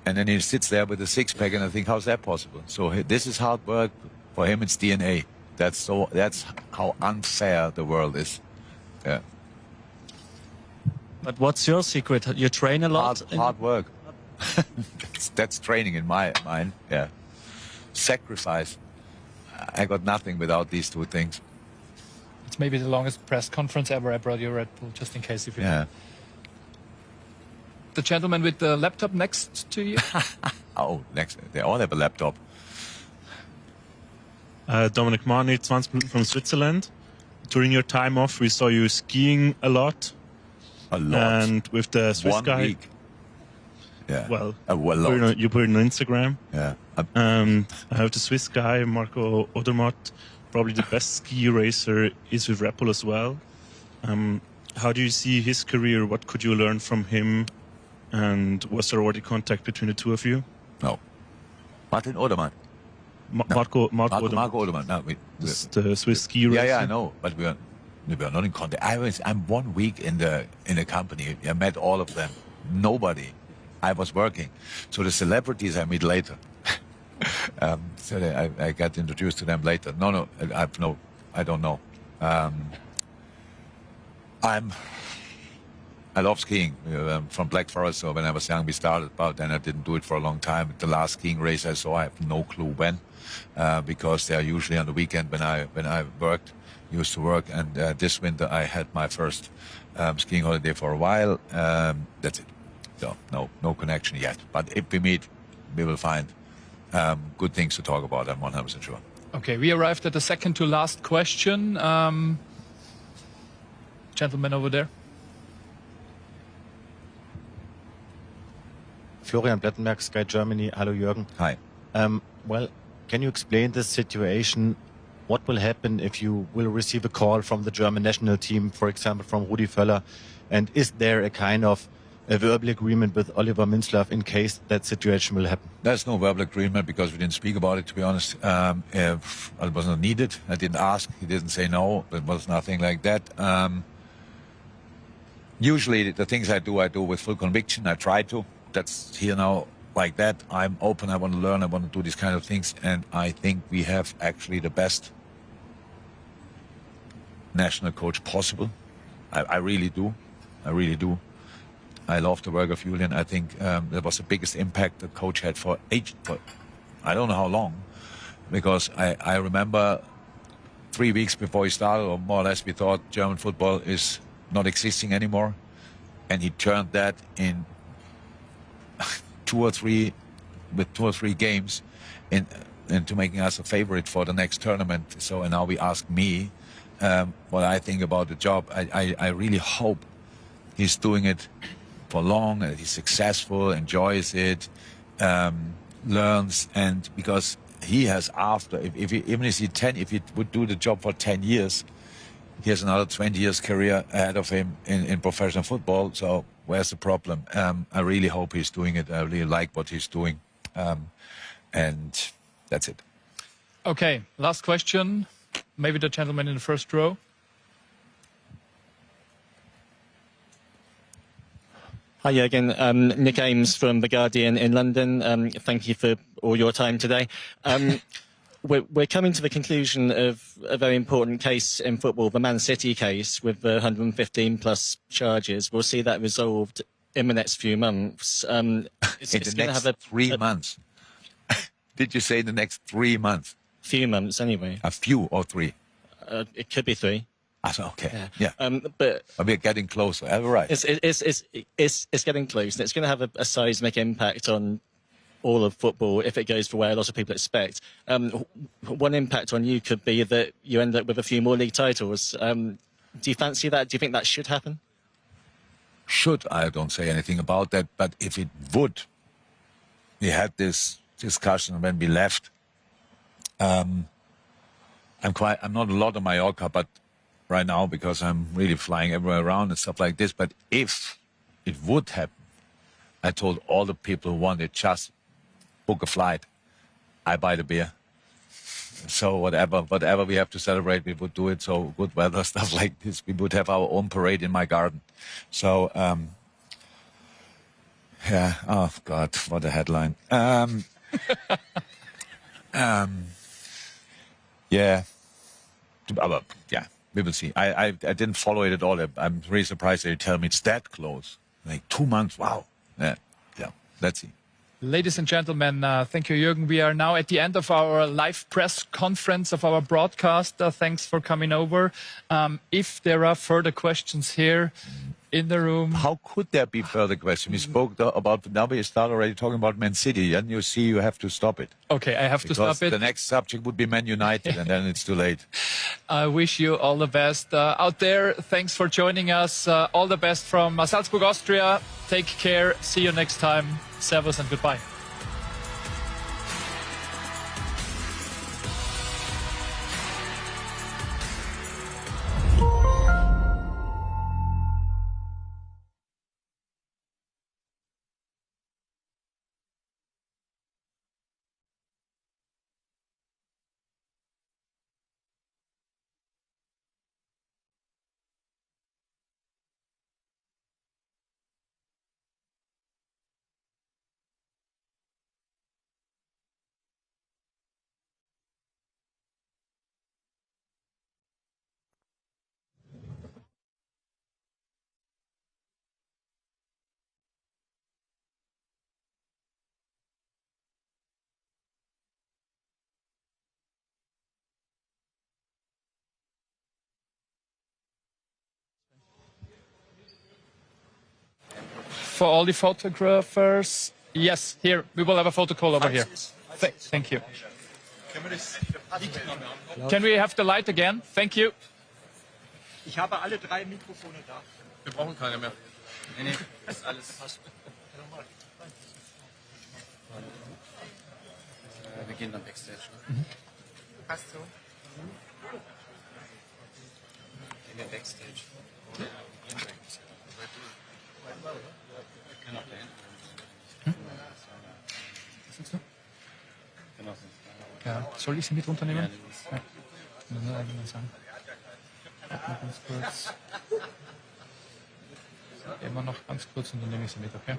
And then he sits there with a six-pack, and I think, how's that possible? So this is hard work. For him, it's DNA. That's how unfair the world is. Yeah. But what's your secret? You train a lot? Hard work. that's training in my mind. Yeah. Sacrifice. I got nothing without these two things. It's maybe the longest press conference ever. I brought you Red Bull just in case if you. Yeah. The gentleman with the laptop next to you. They all have a laptop. Dominic Marnie, 20 Minuten from Switzerland. During your time off, we saw you skiing a lot. And with the Swiss 1 guy. week. Yeah. Well, lot. You put it on Instagram. Yeah. I have the Swiss guy, Marco Odermatt, probably the best ski racer, is with Red Bull as well. How do you see his career? What could you learn from him? And was there already contact between the two of you? No. Martin Odermatt. Marco Odermatt. No, the Swiss ski racer. Yeah, I know, but we are not in contact. I'm 1 week in the company. I met all of them. Nobody. I was working. So the celebrities I meet later. So I got introduced to them later. No, I don't know. I love skiing. I'm from Black Forest, so when I was young, we started, but then I didn't do it for a long time. The last skiing race I saw, I have no clue when, because they are usually on the weekend when I used to work. And this winter, I had my first skiing holiday for a while. That's it. So no connection yet. But if we meet, we will find good things to talk about. I'm 100% sure. Okay, we arrived at the second to last question. Gentleman over there. Florian Plettenberg, Sky Germany. Hello, Jürgen. Hi. Well, can you explain this situation? What will happen if you will receive a call from the German national team, for example, from Rudi Völler? And is there a kind of a verbal agreement with Oliver Minzlaff in case that situation will happen? There's no verbal agreement because we didn't speak about it, to be honest. It was not needed. I didn't ask. He didn't say no. There was nothing like that. Usually the things I do with full conviction. I try to. That's here now like that. I'm open. I want to learn. I want to do these kind of things. And I think we have actually the best national coach possible. I really do. I really do. I love the work of Julian. I think that was the biggest impact the coach had for I don't know how long, because I remember 3 weeks before he started, or more or less, we thought German football is not existing anymore, and he turned that in 2 or 3 games into making us a favorite for the next tournament. So, and now we ask me what I think about the job. I really hope he's doing it for long, and he's successful, enjoys it, learns, and because he has even if he would do the job for 10 years, he has another 20 years career ahead of him in professional football. So where's the problem? I really hope he's doing it. I really like what he's doing, and that's it. Okay, last question. Maybe the gentleman in the first row. Hi, Jürgen. Nick Ames from The Guardian in London. Thank you for all your time today. We're coming to the conclusion of a very important case in football, the Man City case, with the 115-plus charges. We'll see that resolved in the next few months. In the next 3 months? Did you say the next 3 months? Few months, anyway. A few or 3? It could be 3. Okay. Yeah. But we're getting closer. Right. It's getting close, and it's going to have a seismic impact on all of football if it goes the way a lot of people expect. One impact on you could be that you end up with a few more league titles. Do you fancy that? Do you think that should happen? Should, I don't say anything about that, but if it would, we had this discussion when we left. I'm not a lot on Mallorca, but right now, because I'm really flying everywhere around and stuff like this. But if it would happen, I told all the people who wanted, just book a flight. I buy the beer. So whatever we have to celebrate, we would do it. So good weather, stuff like this. We would have our own parade in my garden. So, yeah. Oh, God, what a headline. Yeah. Yeah. We will see. I didn't follow it at all. I'm really surprised that you tell me it's that close. Like 2 months. Wow. Yeah. Let's see. Ladies and gentlemen, thank you, Jürgen. We are now at the end of our live press conference of our broadcast. Thanks for coming over. If there are further questions here in the room. How could there be further questions? We spoke about, now we start already talking about Man City, and you see you have to stop it. Okay, I have to stop it. The next subject would be Man United, and then it's too late. I wish you all the best out there. Thanks for joining us. All the best from Salzburg, Austria. Take care. See you next time. Servus and goodbye. For all the photographers, yes, here, we will have a photo call over here. Thank you. Can we have the light again? Thank you. Ich habe alle 3 Mikrofone da. Wir brauchen keine mehr. Nee, ist alles passt. Wir gehen dann Backstage. Ne? Passt so. Gehen wir Backstage. Soll ich sie mit runternehmen? Ja. Nur mal sagen. Warte mal ganz kurz. Immer noch ganz kurz und dann nehme ich sie mit, okay?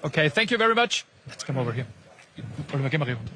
Okay, thank you very much. Let's come over here. Oliver, geh mal hier runter.